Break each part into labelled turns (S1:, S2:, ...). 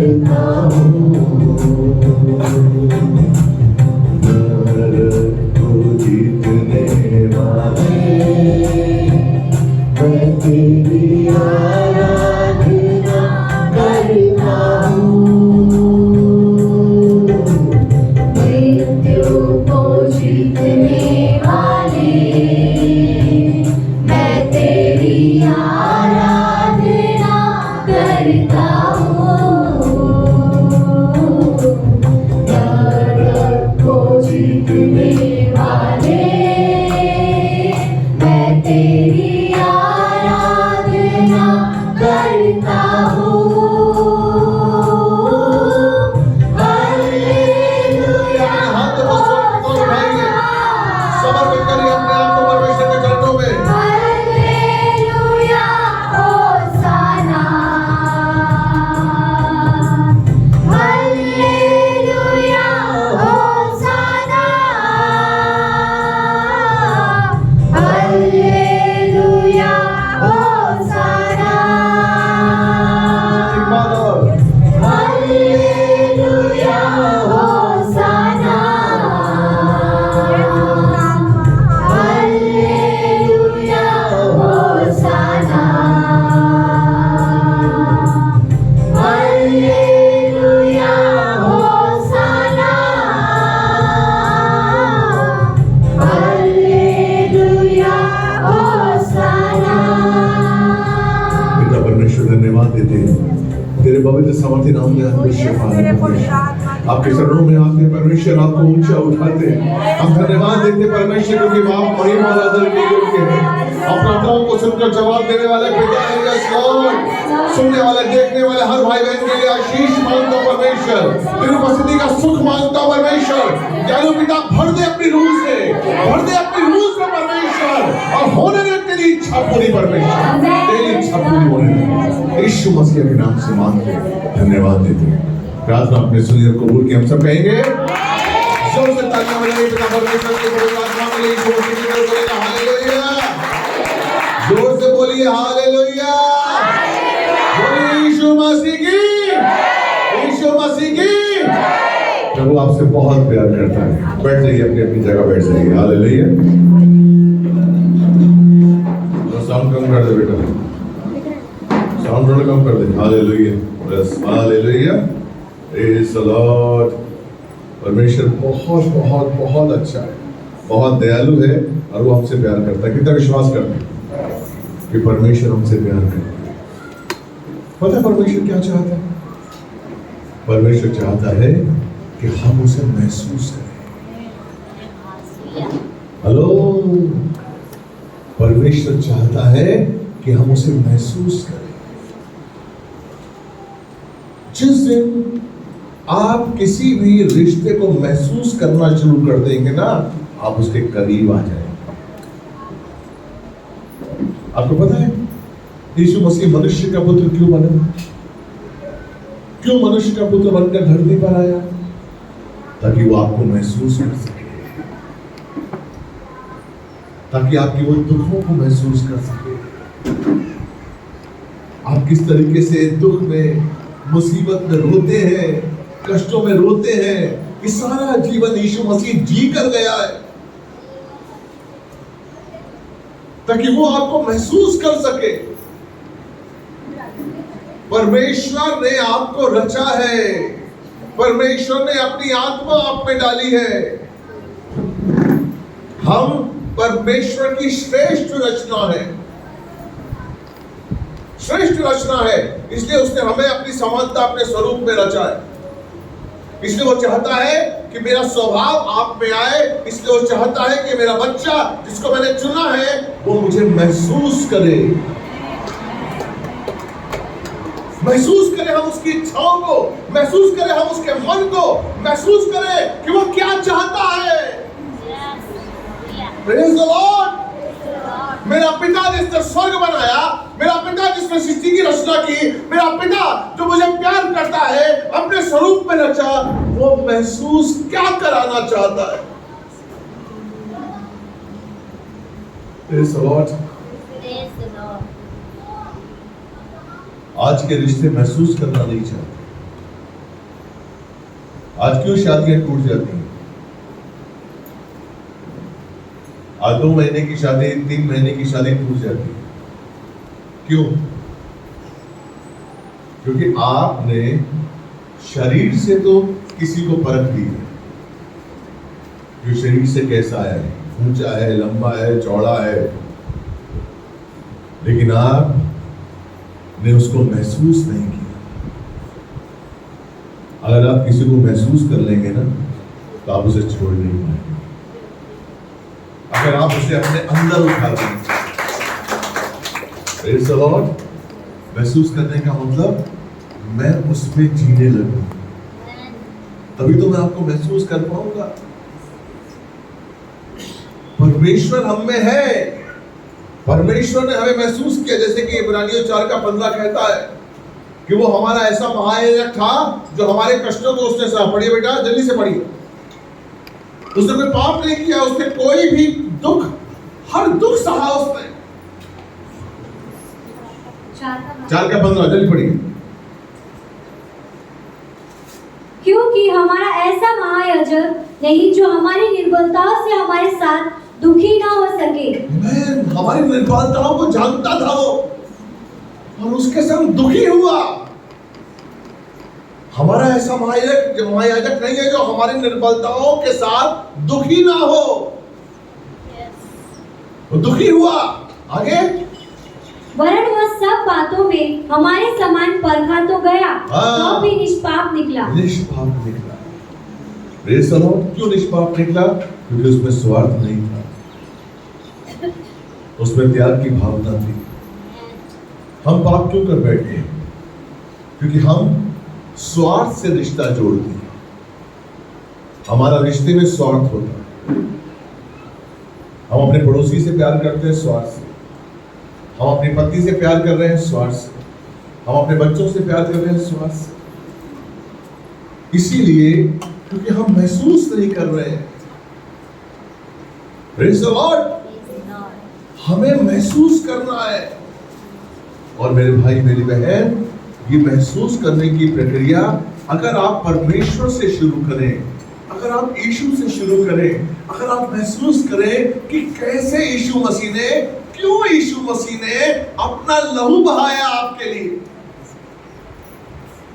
S1: करता हूँ। नरक को जीतने वाले मैं तेरी आराधना करता हूँ। मृत्यु को जीतने वाले मैं तेरी आराधना करता हूँ। नरक को जीतने वाले मैं तेरी आराधना करता हूँ। हालेलुया। हाथ को उठाइए, समर्पित करिए अपने आप को परमेश्वर के चरणों में। हालेलुया होसाना, हालेलुया होसाना, हालेलुया होसाना। एक बार और, हालेलुया होसाना, हालेलुया होसाना, हालेलुया होसाना, हालेलुया होसाना। पिता परमेश्वर धन्यवाद देते हैं तेरे पवित्र समर्थी नाम में आपको शिफा देते हैं। आपके चरणों में आते परमेश्वर आपको ऊंचा उठाते हैं। हम धन्यवाद देते परमेश्वर क्योंकि आप महिमा वाला दल के योग्य हैं। अपना प्रार्थनाओं को सुनकर जवाब देने वाले पिता हैं। यस लॉर्ड, सुनने वाले देखने वाले हर भाई बहन के लिए आशीष मांगता हूं परमेश्वर, तेरी उपस्थिति का सुख मांगता हूं परमेश्वर। जानो पिता भर दे अपनी रूह से, भर दे अपनी रूह से परमेश्वर, और होने दे तेरी इच्छा पूरी परमेश्वर, तेरी इच्छा पूरी होने दे। यीशु मसीह के नाम से मांगते हैं, धन्यवाद देते हैं। प्रार्थना अपने सुनिए और कबूल की हम सब कहेंगे। जोर से तालियां बजाइए पिता परमेश्वर की पवित्र आत्मा के लिए। यीशु मसीह की तरफ बोलिए हालेलुया। जोर से बोलिए हालेलुया। बोलिए यीशु मसीह की, यीशु मसीह की। प्रभु आपसे बहुत प्यार करता है। बैठ जाइए, अपनी अपनी जगह बैठ जाइए। हालेलुया। साउंड कम कर दे बेटा, साउंड थोड़ा कम कर दे। हालेलुया, बस हालेलुया। Praise the Lord. परमेश्वर बहुत बहुत बहुत अच्छा है, बहुत दयालु है और वो हमसे प्यार करता है। कितना विश्वास करते हैं कि परमेश्वर हमसे प्यार करता है। पता है परमेश्वर क्या चाहता है? परमेश्वर चाहता है कि हम उसे महसूस करें। हेलो, परमेश्वर चाहता है कि हम उसे महसूस करें। जिस दिन आप किसी भी रिश्ते को महसूस करना शुरू कर देंगे ना, आप उसके करीब आ जाएंगे। आपको पता है यीशु मसीह मनुष्य का पुत्र क्यों बना? क्यों मनुष्य का पुत्र बनकर धरती पर आया? ताकि वो आपको महसूस कर सके, ताकि आपकी वो दुखों को महसूस कर सके। आप किस तरीके से दुख में, मुसीबत में रोते हैं, कष्टों में रोते हैं, ये सारा जीवन यीशु मसीह जी कर गया है, ताकि वो आपको महसूस कर सके। परमेश्वर ने आपको रचा है, परमेश्वर ने अपनी आत्मा आप में डाली है। हम परमेश्वर की श्रेष्ठ रचना है, श्रेष्ठ रचना है। इसलिए उसने हमें अपनी समानता, अपने स्वरूप में रचा है। इसलिए वो चाहता है कि मेरा स्वभाव आप में आए। इसलिए वो चाहता है कि मेरा बच्चा जिसको मैंने चुना है वो मुझे महसूस करे, महसूस करें हम उसकी इच्छाओं को, महसूस करें हम उसके मन को, महसूस करें कि वो क्या चाहता है। Praise the Lord। मेरा पिता जिसने स्वर्ग बनाया, मेरा पिता जिसने सृष्टि की रचना की, मेरा पिता जो मुझे प्यार करता है, अपने स्वरूप में रचा, वो महसूस क्या कराना चाहता है। Praise the Lord। आज के रिश्ते महसूस करना नहीं चाहते, आज क्यों शादियां टूट जाती हैं? आज 2 महीने की शादी, 3 महीने की शादी टूट जाती है। क्यों? क्योंकि आपने शरीर से तो किसी को परख ली है, जो शरीर से कैसा है, ऊंचा है, लंबा है, चौड़ा है, लेकिन आपने उसको महसूस नहीं किया। अगर आप किसी को महसूस कर लेंगे ना, तो आप उसे छोड़ नहीं पाएंगे। अगर आप उसे अपने अंदर उठा लेंगे, प्रेज़ द लॉर्ड, महसूस करने का मतलब मैं उसमें जीने लगूं, तभी तो मैं आपको महसूस कर पाऊंगा। परमेश्वर हम में है। परमेश्वर ने हमें महसूस किया, जैसे कि इब्रानियों 4:15 कहता है कि वो हमारा ऐसा महायाजक था जो हमारे कष्टों को उसने सहा। पढ़िए बेटा, जल्दी से पढ़िए। उसने कोई पाप नहीं किया, उसने कोई भी दुख, हर दुख सहा उसने। 4:15 जल्दी पढ़िए।
S2: क्योंकि हमारा ऐसा महायाजक नहीं जो हमारी निर्बलताओं से हमारे साथ दुखी ना हो सके।
S1: हमारी निर्बलताओं को जानता था वो, और उसके संग दुखी हुआ। हमारा ऐसा महायाजक नहीं है जो हमारी निर्बलताओं के साथ दुखी ना हो। वो दुखी हुआ। आगे,
S2: वरन वह सब बातों में हमारे समान परखा तो गया, तो भी निष्पाप निकला।
S1: निष्पाप निकला। Praise the Lord. क्यों निष्पाप निकला? क्योंकि उसमें स्वार्थ नहीं था, उसमें त्याग की भावना थी। हम पाप क्यों कर बैठे? क्योंकि हम स्वार्थ से रिश्ता जोड़ते हैं। हमारा रिश्ते में स्वार्थ होता है। हम अपने पड़ोसी से प्यार करते हैं स्वार्थ से, हम अपनी पत्नी से प्यार कर रहे हैं स्वार्थ से, हम अपने बच्चों से प्यार कर रहे हैं स्वार्थ से। इसीलिए क्योंकि हम महसूस नहीं कर रहे हैं। Praise the Lord. हमें महसूस करना है। और मेरे भाई, मेरी बहन, ये महसूस करने की प्रक्रिया अगर आप परमेश्वर से शुरू करें, अगर आप यीशु से शुरू करें, अगर आप महसूस करें कि कैसे यीशु मसीह ने, क्यों यीशु मसीह ने अपना लहू बहाया आपके लिए।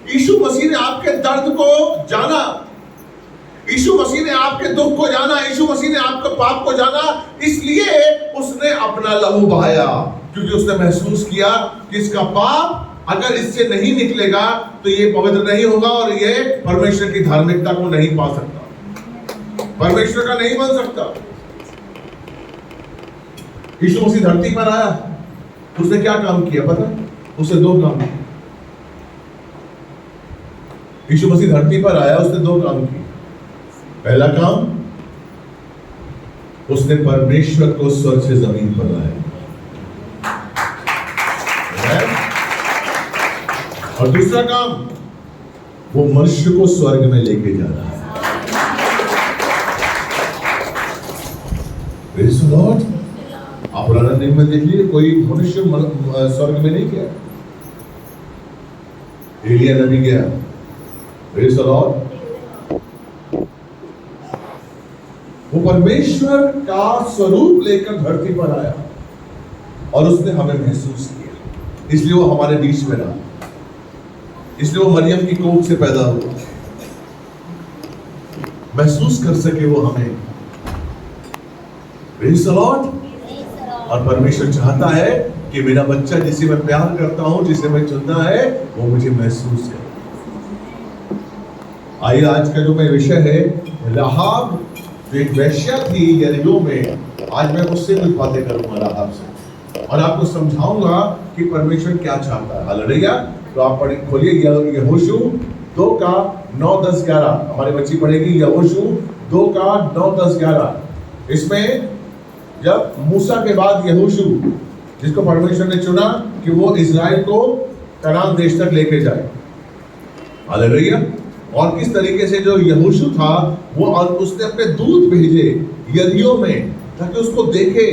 S1: यीशु मसीह ने आपके दर्द को जाना, यीशु मसीह ने आपके दुख को जाना, यीशु मसीह ने आपके पाप को जाना, इसलिए उसने अपना लहू बहाया। क्योंकि उसने महसूस किया कि इसका पाप अगर इससे नहीं निकलेगा तो ये पवित्र नहीं होगा और ये परमेश्वर की धार्मिकता को नहीं पा सकता, परमेश्वर का नहीं बन सकता। यीशु मसीह धरती पर आया, उसने क्या काम किया पता? उसने 2 काम किए। यीशु मसीह धरती पर आया, उसने 2 काम किए। पहला काम, उसने परमेश्वर को स्वर्ग से जमीन पर लाया, और दूसरा काम, वो मनुष्य को स्वर्ग में लेके जा रहा है। Praise the Lord. आप पुराना नियम में देख लीजिए, कोई मनुष्य स्वर्ग में नहीं गया। एलिया नबी गया। Praise the Lord. वो परमेश्वर का स्वरूप लेकर धरती पर आया और उसने हमें महसूस किया, इसलिए वो हमारे बीच में रहा, इसलिए वो मरियम की कोख से पैदा हुआ, महसूस कर सके वो हमें। Praise the Lord. और परमेश्वर चाहता है कि मेरा बच्चा जिसे मैं प्यार करता हूं, जिसे मैं चुनना है, वो मुझे महसूस करे। आइए, आज का जो मैं विषय है, राहाब जो एक वेश्या थी यरीहो में, आज मैं उससे कुछ बातें करूंगा राहाब से, और आपको समझाऊंगा कि परमेश्वर क्या चाहता है। हालेलुया। तो आप खोलिए यहोशू 2:9-10-11। हमारी बच्ची पढ़ेगी यहोशू 2:9-10-11। इसमें जब मूसा के बाद यहोशू, जिसको परमेश्वर ने चुना कि वो इजराइल को कनान देश तक लेके जाए। हालेलुया। और किस तरीके से जो यहोशू था वो, और उसने अपने दूत भेजे यरीहो में ताकि उसको देखे,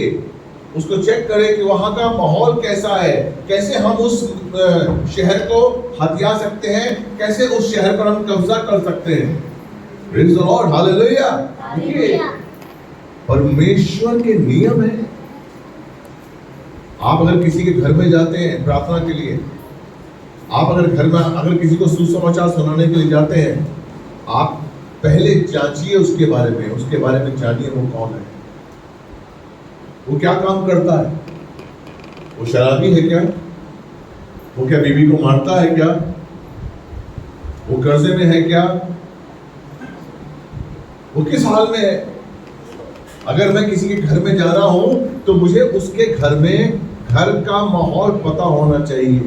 S1: उसको चेक करे कि वहां का माहौल कैसा है, कैसे हम उस शहर को हथिया सकते हैं, कैसे उस शहर पर हम कब्जा कर सकते हैं। Praise the Lord, hallelujah. देखिए परमेश्वर के नियम है। आप अगर किसी के घर में जाते हैं प्रार्थना के लिए, आप अगर घर में अगर किसी को सुसमाचार सुनाने के लिए जाते हैं, आप पहले जांचिए उसके बारे में जानिए वो कौन है, वो क्या काम करता है, वो शराबी है क्या, वो क्या बीवी को मारता है क्या, वो कर्जे में है क्या, वो किस हाल में है। अगर मैं किसी के घर में जा रहा हूं तो मुझे उसके घर में घर का माहौल पता होना चाहिए,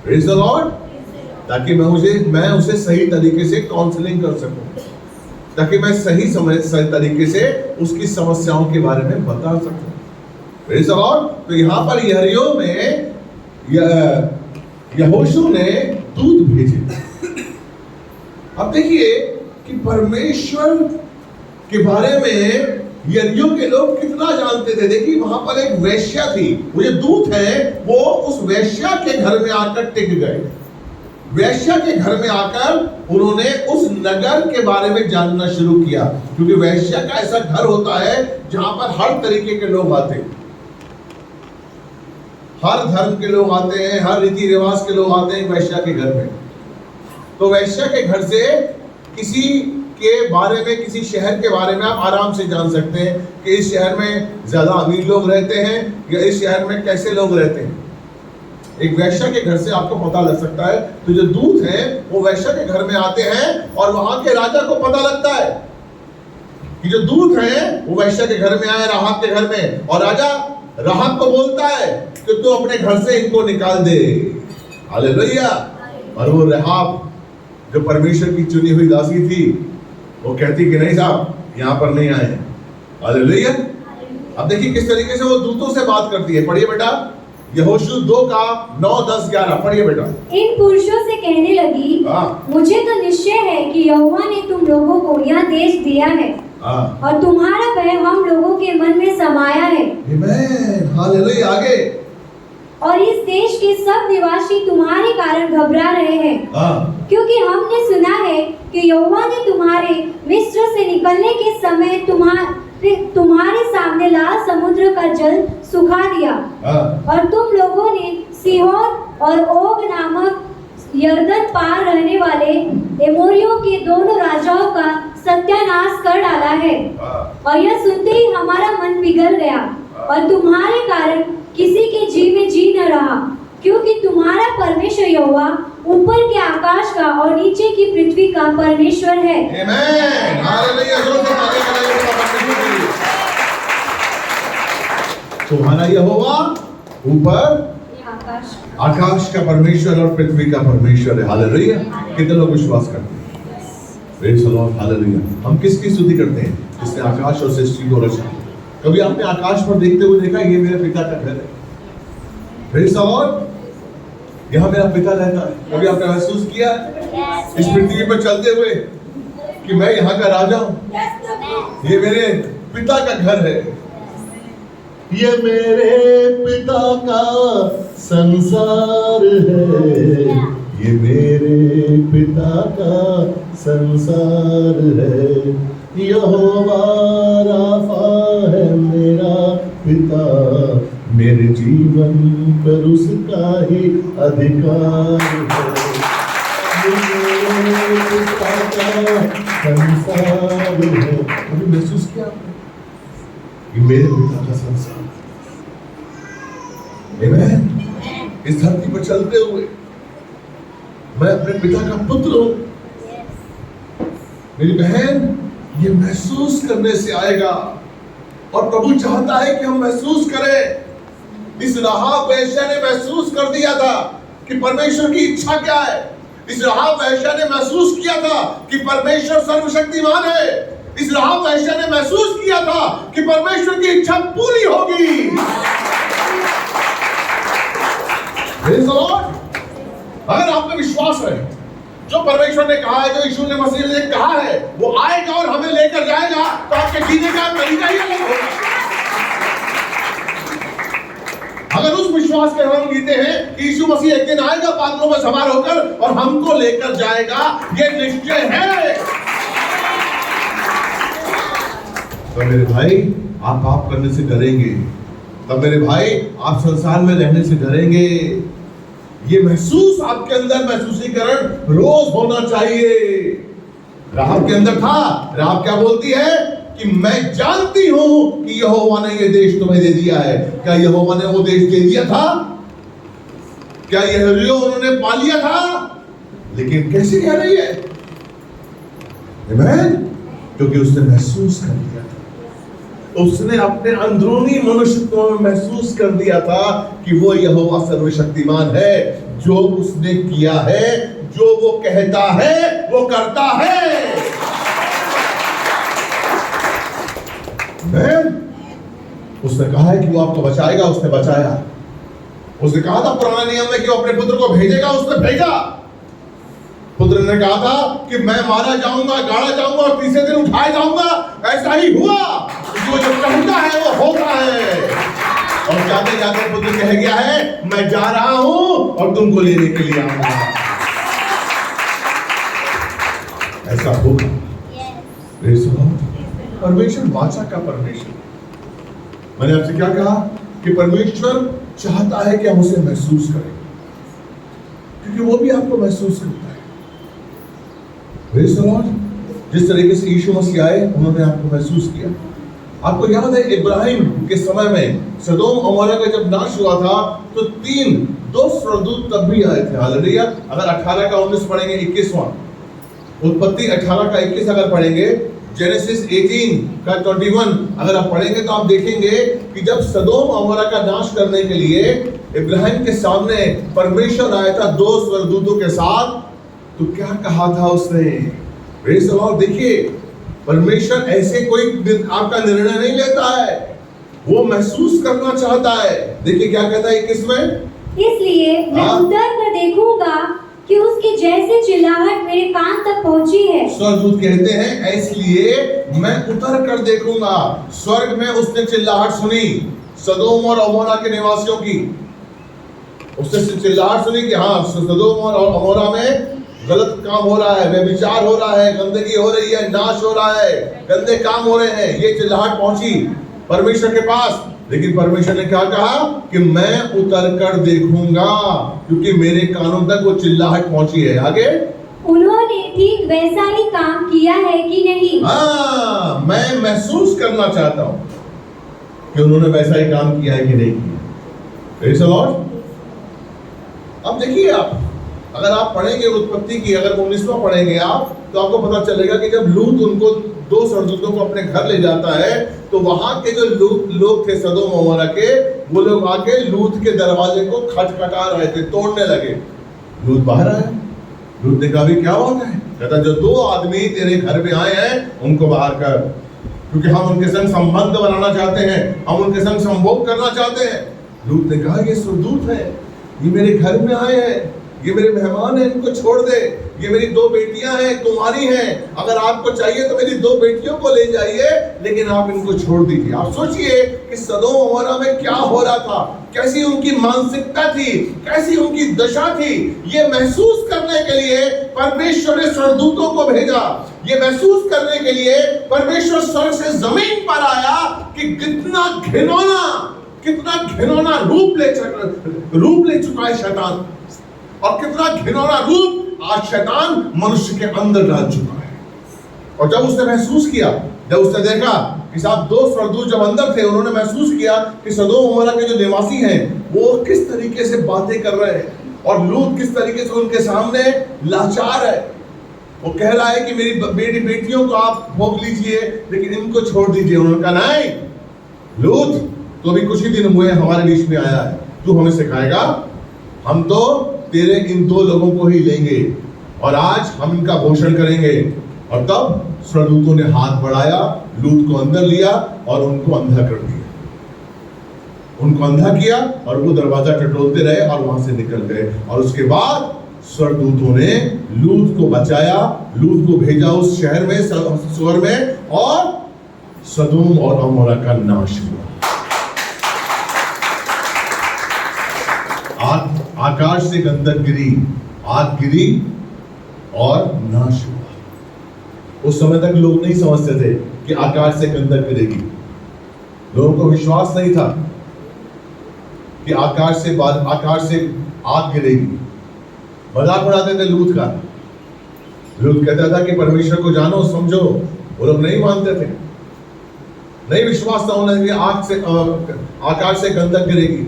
S1: प्रेज़ द लॉर्ड, ताकि मैं उसे सही तरीके से काउंसलिंग कर सकूं, ताकि मैं सही तरीके से उसकी समस्याओं के बारे में बता सकूं, प्रेज़ द लॉर्ड। तो यहाँ पर यरीहो में यहोशू ने दूत भेजे। अब देखिए कि परमेश्वर के बारे में यरीहो के लोग कितना जानते थे। देखिए वहां पर एक वेश्या थी, वो जो दूत है वो उस वेश्या के घर में आकर टिक गए। वेश्या के घर में आकर उन्होंने उस नगर के बारे में जानना शुरू किया, क्योंकि वेश्या का ऐसा घर होता है जहां पर हर तरीके के लोग आते हैं, हर धर्म के लोग आते हैं, हर रीति रिवाज के लोग आते हैं वेश्या के घर में। तो वेश्या के घर से किसी के बारे में, किसी शहर के बारे में आप आराम से जान सकते हैं कि इस शहर में ज्यादा अमीर लोग रहते हैं या इस शहर में कैसे लोग रहते हैं। एक वेश्या के घर से आपको पता लग सकता है। तो जो दूत हैं वो वेश्या के घर में आते हैं और वहां के राजा को पता लगता है कि जो दूत हैं वो वेश्या के घर में आए, राहब के घर में, और राजा राहब को बोलता है कि तू अपने घर से इनको निकाल दे। हालेलुया। और वो राहब जो परमेश्वर की चुनी हुई दासी थी, वो कहती कि नहीं साहब यहाँ पर नहीं आए। हालेलुया। अब देखिए किस तरीके से वो दूतों से बात करती है। पढ़िए बेटा यहोशू 2:9-10-11 पढ़िए बेटा।
S2: इन पुरुषों से कहने लगी, मुझे तो निश्चय है कि यहोवा ने तुम लोगों को यह देश दिया है और तुम्हारा भय हम लोगों के मन में समाया है।
S1: आमीन। हालेलुया। आगे,
S2: और इस देश के सब निवासी तुम्हारे कारण घबरा रहे हैं, क्योंकि हमने सुना है कि यहोवा ने तुम्हारे मिस्र से निकलने के समय तुम्हारे सामने लाल समुद्र का जल सुखा दिया और तुम लोगों ने सीहोन और ओग नामक यरदन पार रहने वाले एमोरियों के दोनों राजाओं का सत्यानाश कर डाला है। और यह सुनते ही हमारा मन पिघल गया और तुम्हारे कारण किसी के जी में जी न रहा, क्योंकि तुम्हारा परमेश्वर यहोवा ऊपर के आकाश का और नीचे की पृथ्वी का परमेश्वर है।
S1: आमीन। हालेलुया। तुम्हारा यहोवा ऊपर आकाश का परमेश्वर और पृथ्वी का परमेश्वर है। हालेलुया। कितने लोग विश्वास करते हैं? Praise the Lord. हालेलुया। हम किसकी स्तुति करते हैं? जिसने आकाश और सृष्टि को रचा। कभी आपने आकाश पर देखते हुए देखा ये मेरे पिता का घर है? Praise the Lord. यहाँ मेरा पिता रहता है। कभी आपने महसूस किया इस पृथ्वी पर चलते हुए कि मैं यहाँ का राजा हूँ, ये मेरे पिता का घर है, ये मेरे पिता का संसार है, ये मेरे पिता का संसार है। यहोवा राफा है मेरा पिता, मेरे जीवन पर उसका ही अधिकार है। ये मेरे पिता का संसार है। अभी महसूस किया आपने? ये मेरे पिता का संसार। आमीन। इस धरती पर चलते हुए मैं अपने पिता का पुत्र हूं। मेरी बहन ये महसूस करने से आएगा और प्रभु चाहता है कि हम महसूस करें। इस राहाब वेश्या ने महसूस कर दिया था कि परमेश्वर की इच्छा क्या है। इस राहाब वेश्या ने महसूस किया था कि परमेश्वर सर्वशक्तिमान है। इस राहाब वेश्या ने महसूस किया था कि परमेश्वर की इच्छा पूरी होगी। Praise the Lord. अगर आप में विश्वास है, जो परमेश्वर ने कहा है, जो यीशु ने मसीह ने कहा है, वो आएगा और हमें लेकर जाएगा, तो आपके जीने का तरीका ही अलग होगा। अगर उस विश्वास के हम जीते हैं कि यीशु मसीह एक दिन आएगा बादलों में सवार होकर और हमको लेकर जाएगा, ये निश्चय है। तो मेरे भाई आप पाप करने से डरेंगे, तब मेरे भाई आप संसार में रहने से डरेंगे। ये महसूस आपके अंदर महसूसीकरण रोज होना चाहिए। राहब के अंदर था। राहब क्या बोलती है कि मैं जानती हूं कि यहोवा ने ये देश तुम्हें दे दिया है। क्या यहोवा ने वो देश दे दिया था? क्या यहोवा उन्होंने पा लिया था? लेकिन कैसे कह रही है? आमीन। क्योंकि उसने महसूस कर लिया था, उसने अपने अंदरूनी मनुष्यत्व में महसूस कर दिया था कि वो यहोवा सर्वशक्तिमान है। जो उसने किया है, जो वो कहता है वो करता है। उसने कहा है कि वो आपको बचाएगा, उसने बचाया। उसने कहा था पुराने नियम में कि वो अपने पुत्र को भेजेगा, उसने भेजा। पुत्र ने कहा था कि मैं मारा जाऊंगा, गाड़ा जाऊंगा और तीसरे दिन उठाया जाऊंगा। ऐसा ही हुआ। जो कहता है वो होता है। और जाते जाते पुत्र कह गया है मैं जा रहा हूं और तुमको लेने के लिए आऊंगा। ऐसा होगा। परमेश्वर वाचा का परमेश्वर। मैंने आपसे क्या कहा कि परमेश्वर चाहता है कि हम उसे महसूस करें, क्योंकि वो भी आपको महसूस करता है। Praise the Lord. जिस तरीके से यीशु मसीह आए, उन्होंने आपको महसूस किया। आपको याद है इब्राहिम के समय में सदोम अमोरा का जब नाश हुआ था तो दो स्वर्गदूत तब भी आए थे। हालेलुया। अगर 18 का 19 पढ़ेंगे, 21वां उत्पत्ति 18 का 21 अगर पढ़ेंगे, जेनेसिस 18 का 21 अगर आप पढ़ेंगे तो आप देखेंगे कि जब सदोम अमोरा का नाश करने के लिए इब्राहिम के सामने परमेश्वर आया था 2 स्वर्गदूतों के साथ, तो क्या कहा था उसने? Praise the Lord. देखिए, परमेश्वर ऐसे कोई आपका निर्णय नहीं लेता है, वो महसूस करना चाहता है। देखिए क्या कहता है 21 में,
S2: इसलिए मैं उतर कर देखूंगा कि उसकी जैसे चिल्लाहट मेरे कान तक पहुंची है।
S1: स्वर्गदूत कहते हैं इसलिए मैं उतर कर देखूंगा। स्वर्ग में उसने चिल्लाहट सुनी सदोम और अमोरा के निवासियों की। उसने चिल्लाहट सुनी कि हाँ, सदोम और अमोरा में गलत काम हो रहा है, व्यभिचार हो रहा है, गंदगी हो रही है, नाश हो रहा है, गंदे काम हो रहे हैं। ये चिल्लाहट पहुंची परमेश्वर के पास। लेकिन परमेश्वर ने क्या कहा कि मैं उतर कर देखूंगा, क्योंकि मेरे कानों तक वो चिल्लाहट पहुंची है। आगे,
S2: उन्होंने ठीक वैसा ही काम किया है कि नहीं?
S1: हाँ, मैं महसूस करना चाहता हूं कि उन्होंने वैसा ही काम किया है कि नहीं किया। Praise the Lord. अब देखिए, आप अगर आप पढ़ेंगे उत्पत्ति की, अगर 19वां पढ़ेंगे आप, तो आपको पता चलेगा कि जब लूत उनको 2 स्वर्गदूतों को अपने घर ले जाता है, तो वहां के जो लोग थे सदोम अमोरा के, वो लोग आके लूत के दरवाजे को खटखटा रहे थे, तोड़ने लगे। लूत बाहर आया। लूत ने कहा भी क्या बात है? कहता जो 2 आदमी तेरे घर में आए हैं उनको बाहर कर, क्योंकि हम उनके संग संबंध बनाना चाहते हैं, हम उनके संग संभोग करना चाहते हैं। लूत ने कहा ये स्वर्गदूत है, ये मेरे घर में आए हैं, ये मेरे मेहमान हैं, इनको छोड़ दे। ये मेरी 2 बेटियां हैं, तुम्हारी हैं। अगर आपको चाहिए तो मेरी 2 बेटियों को ले जाइए, लेकिन आप इनको छोड़ दीजिए। आप सोचिए कि सदोम अमोरा में क्या हो रहा था, कैसी उनकी मानसिकता थी, कैसी उनकी दशा थी। ये महसूस करने के लिए परमेश्वर ने स्वर्गदूतों को भेजा। ये महसूस करने के लिए परमेश्वर स्वर्ग से जमीन पर आया कि कितना घिनौना रूप ले चुका है शैतान, और कितना घिनौना रूप आज शैतान मनुष्य के अंदर डाल चुका है। और जब उसने महसूस किया, जब उसने देखा कि साहब 2 स्वर्गदूत जब अंदर थे, उन्होंने महसूस किया कि सदोम अमोरा के जो निवासी हैं वो किस तरीके से बातें कर रहे हैं, और लूत किस तरीके से उनके सामने लाचार है। वो कह रहा है कि मेरी बेटियों को आप भोग लीजिए, लेकिन इनको छोड़ दीजिए। उन्होंने कहा नहीं लूत, तो अभी कुछ ही दिन हुए हमारे बीच में आया है, तू हमें सिखाएगा? हम तो तेरे इन 2 लोगों को ही लेंगे और आज हम इनका भोषण करेंगे। और तब स्वर्गदूतों ने हाथ बढ़ाया, लूत को अंदर लिया और उनको अंधा कर दिया। उनको अंधा किया और वो दरवाजा टटोलते रहे और वहां से निकल गए। और उसके बाद स्वर्गदूतों ने लूत को बचाया, लूत को भेजा उस शहर में, स्वर्ग में, और सदोम और अमोरा का नाश हुआ। आकाश से गंधक गिरी, आग गिरी और नाश हुआ। उस समय तक लोग नहीं समझते थे कि आकाश से गंधक गिरेगी। लोगों को विश्वास नहीं था कि आकाश से आग गिरेगी। मजाक उड़ाते थे लूत का। लूत कहता था कि परमेश्वर को जानो समझो, वो लोग नहीं मानते थे, नहीं विश्वास था उन्हें कि आकाश से गंधक गिरेगी।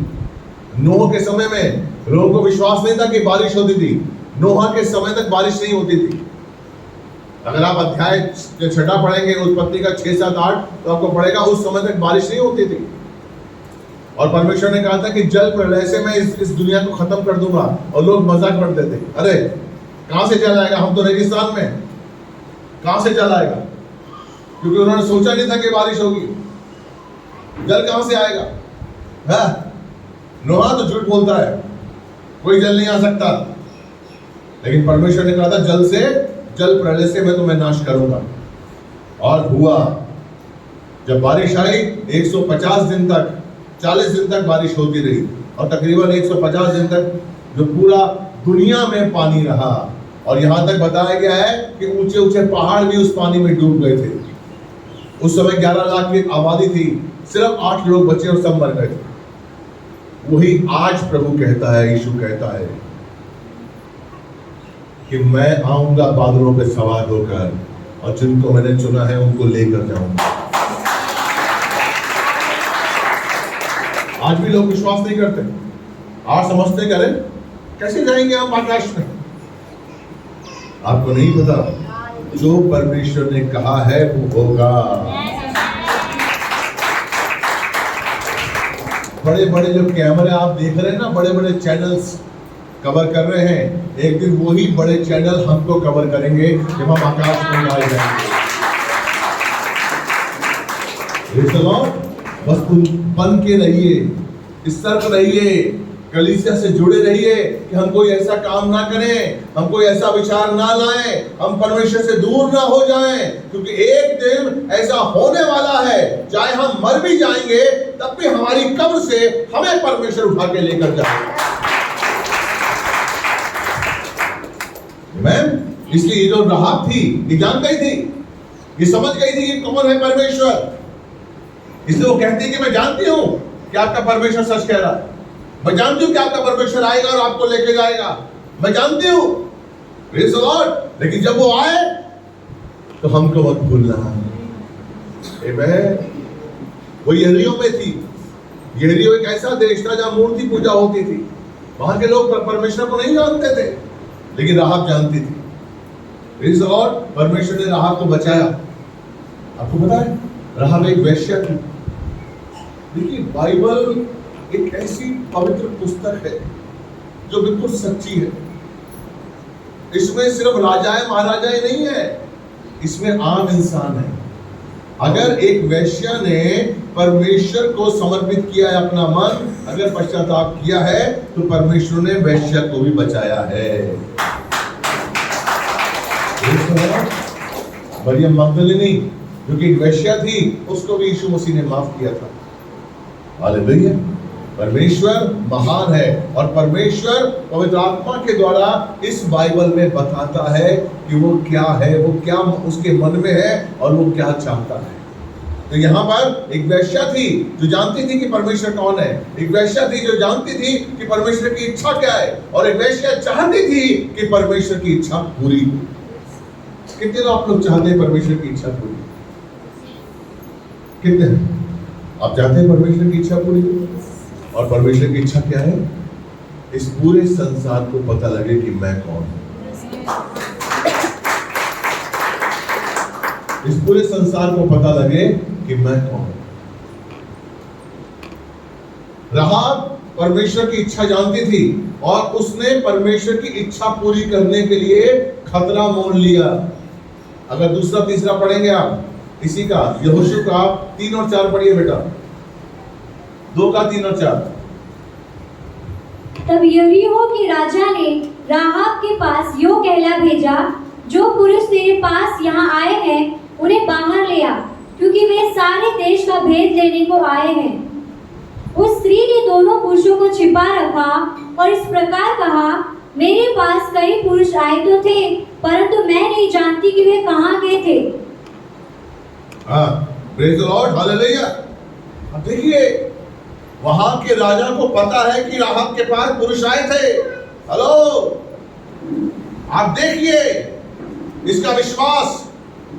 S1: नूह के समय में लोगों को विश्वास नहीं था कि बारिश होती थी। नूह के समय तक बारिश नहीं होती थी। अगर आप अध्याय 6 पढ़ेंगे उत्पत्ति का 6, 7, 8 तो आपको पढ़ेगा उस समय तक बारिश नहीं होती थी। और परमेश्वर ने कहा था कि जल प्रलय से मैं इस दुनिया को खत्म कर दूंगा। और लोग मजाक करते थे, अरे कहां से जल आएगा, हम तो रेगिस्तान में, कहां से जल आएगा? क्योंकि उन्होंने सोचा नहीं था कि बारिश होगी। जल कहां से आएगा? है नोहा तो झूठ बोलता है, कोई जल नहीं आ सकता। लेकिन परमेश्वर ने कहा था जल प्रलय से मैं तुम्हें नाश करूंगा। और हुआ, जब बारिश आई 150 दिन तक, 40 दिन तक बारिश होती रही। और तकरीबन 150 दिन तक जो पूरा दुनिया में पानी रहा। और यहां तक बताया गया है कि ऊंचे ऊंचे पहाड़ भी उस पानी में डूब गए थे। उस समय 11 लाख की आबादी थी, सिर्फ 8 लोग बचे और सब मर गए थे। वही आज प्रभु कहता है, यीशु कहता है कि मैं आऊंगा बादलों पे सवार होकर और जिनको मैंने चुना है उनको लेकर जाऊंगा। आज भी लोग विश्वास नहीं करते। आज समझते करें कैसे जाएंगे हम आकाश में? आपको नहीं पता, जो परमेश्वर ने कहा है वो होगा। बड़े बड़े जो कैमरे आप देख रहे हैं ना, बड़े बड़े चैनल्स कवर कर रहे हैं, एक दिन वही बड़े चैनल हमको कवर करेंगे जब हम आकाश में गाए जाएंगे। बस तुम बन के रहिए, सतर्क रहिए, कलीसिया से जुड़े रहिए कि हम कोई ऐसा काम ना करें, हम कोई ऐसा विचार ना लाएं, हम परमेश्वर से दूर ना हो जाएं। क्योंकि एक दिन ऐसा होने वाला है, चाहे हम मर भी जाएंगे तब भी हमारी कब्र से हमें परमेश्वर उठा के लेकर जाएगा। इसलिए ये जो राहब थी, ये जान गई थी, ये समझ गई थी कि कौन है परमेश्वर। इसलिए वो कहती है कि मैं जानती हूं कि आपका परमेश्वर सच कह रहा है, मैं जानती हूं कि आपका परमेश्वर आएगा और आपको लेके जाएगा, मैं जानती हूं। Praise the Lord. लेकिन जब वो आए तो हमको मत भूलना। आमेन। वो यरीहो में थी। यरीहो एक ऐसा देश था जहां मूर्ति पूजा होती थी। वहां के लोग परमेश्वर को नहीं जानते थे, लेकिन राहब जानती थी। Praise the Lord. परमेश्वर ने राहब को बचाया। आपको पता है राहब एक वेश्या थी। देखिए बाइबल एक ऐसी पवित्र पुस्तक है जो बिल्कुल सच्ची है। इसमें सिर्फ राजाएं महाराजाएं नहीं है, इसमें आम इंसान है। अगर एक वेश्या ने परमेश्वर को समर्पित किया है अपना मन, अगर पश्चाताप किया है, तो परमेश्वर ने वेश्या को भी बचाया है। मरियम मगदलिनी जो कि एक वेश्या थी, उसको भी यीशु मसीह ने माफ किया था। हालेलुया। परमेश्वर महान है और परमेश्वर पवित्र आत्मा के द्वारा इस बाइबल में बताता है कि वो क्या है, वो क्या उसके मन में है और वो क्या चाहता है। तो यहाँ पर एक वेश्या थी जो जानती थी कि परमेश्वर कौन है, एक वेश्या थी जो जानती थी कि परमेश्वर की इच्छा क्या है, और एक वेश्या चाहती थी कि परमेश्वर की इच्छा पूरी हो। कितने लोग लोग चाहते हैं परमेश्वर की इच्छा पूरी? कितने आप चाहते हैं परमेश्वर की इच्छा पूरी हो? और परमेश्वर की इच्छा क्या है? इस पूरे संसार को पता लगे कि मैं कौन हूं। इस पूरे संसार को पता लगे कि मैं कौन हूं। राहब परमेश्वर की इच्छा जानती थी और उसने परमेश्वर की इच्छा पूरी करने के लिए खतरा मोल लिया। अगर दूसरा तीसरा पढ़ेंगे आप इसी का, यहोशू का 3 और 4 पढ़िए बेटा, 2 का 3 और 4।
S2: तब यरीहो के राजा ने राहब के पास यो कहला भेजा, जो पुरुष तेरे पास यहाँ आए हैं उन्हें बाहर ले आ, क्योंकि वे सारे देश का भेद लेने को आए हैं। उस स्त्री ने दोनों पुरुषों को छिपा रखा और इस प्रकार कहा, मेरे पास कई पुरुष आए तो थे, परंतु मैं नहीं जानती कि वे कहाँ गए थे।
S1: हाँ, प्रेज द लॉर्ड, हालेलुया। अब देखिए वहां के राजा को पता है कि राहब के पास पुरुष आए थे। हेलो, आप देखिए इसका विश्वास,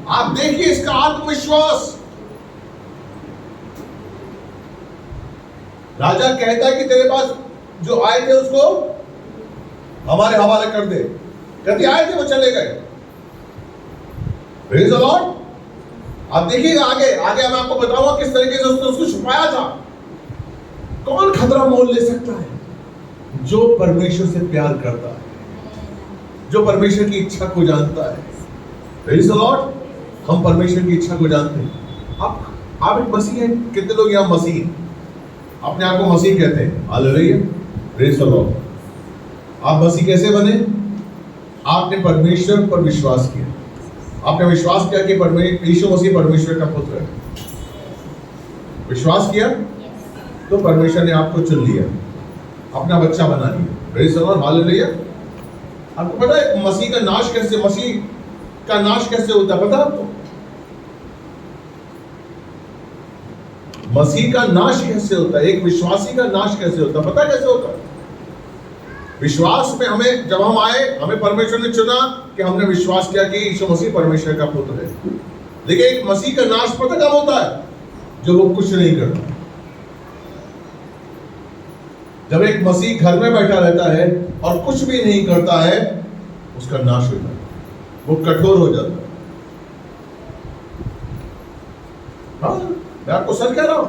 S1: आप देखिए इसका आत्मविश्वास। राजा कहता है कि तेरे पास जो आए थे उसको हमारे हवाले कर दे। कहते आए थे वो चले गए। Praise the Lord. आप देखिएगा आगे आगे मैं आपको बताऊंगा किस तरीके से उसने उसको छुपाया था। कौन खतरा मोल ले सकता है? जो परमेश्वर से प्यार करता है, जो परमेश्वर की इच्छा को जानता है। Praise the Lord. हम परमेश्वर की इच्छा को जानते हैं। आप एक मसीह हैं। कितने लोग यहाँ मसीह हैं? अपने आप को मसीह कहते हैं। Hallelujah, praise the Lord. आप मसीह कैसे बने? आपने परमेश्वर पर विश्वास किया। आपने विश्वास किया कि यीशु मसीह परमेश्वर का पुत्र है। विश्वास किया तो परमेश्वर ने आपको चुन लिया, अपना बच्चा बना लिया। Praise the Lord, hallelujah. आपको पता है मसीह का नाश कैसे होता है? पता आपको मसीह का नाश कैसे होता है? एक विश्वासी का नाश कैसे होता है? पता कैसे होता है? विश्वास में हमें, जब हम आए, हमें परमेश्वर ने चुना कि हमने विश्वास किया कि यीशु मसीह परमेश्वर का पुत्र है। लेकिन एक मसीह का नाश पता कब होता है? जब वो कुछ नहीं करता। जब एक मसीह घर में बैठा रहता है और कुछ भी नहीं करता है, उसका नाश होता है, वो कठोर हो जाता है। हाँ, मैं आपको सच कह रहा हूं।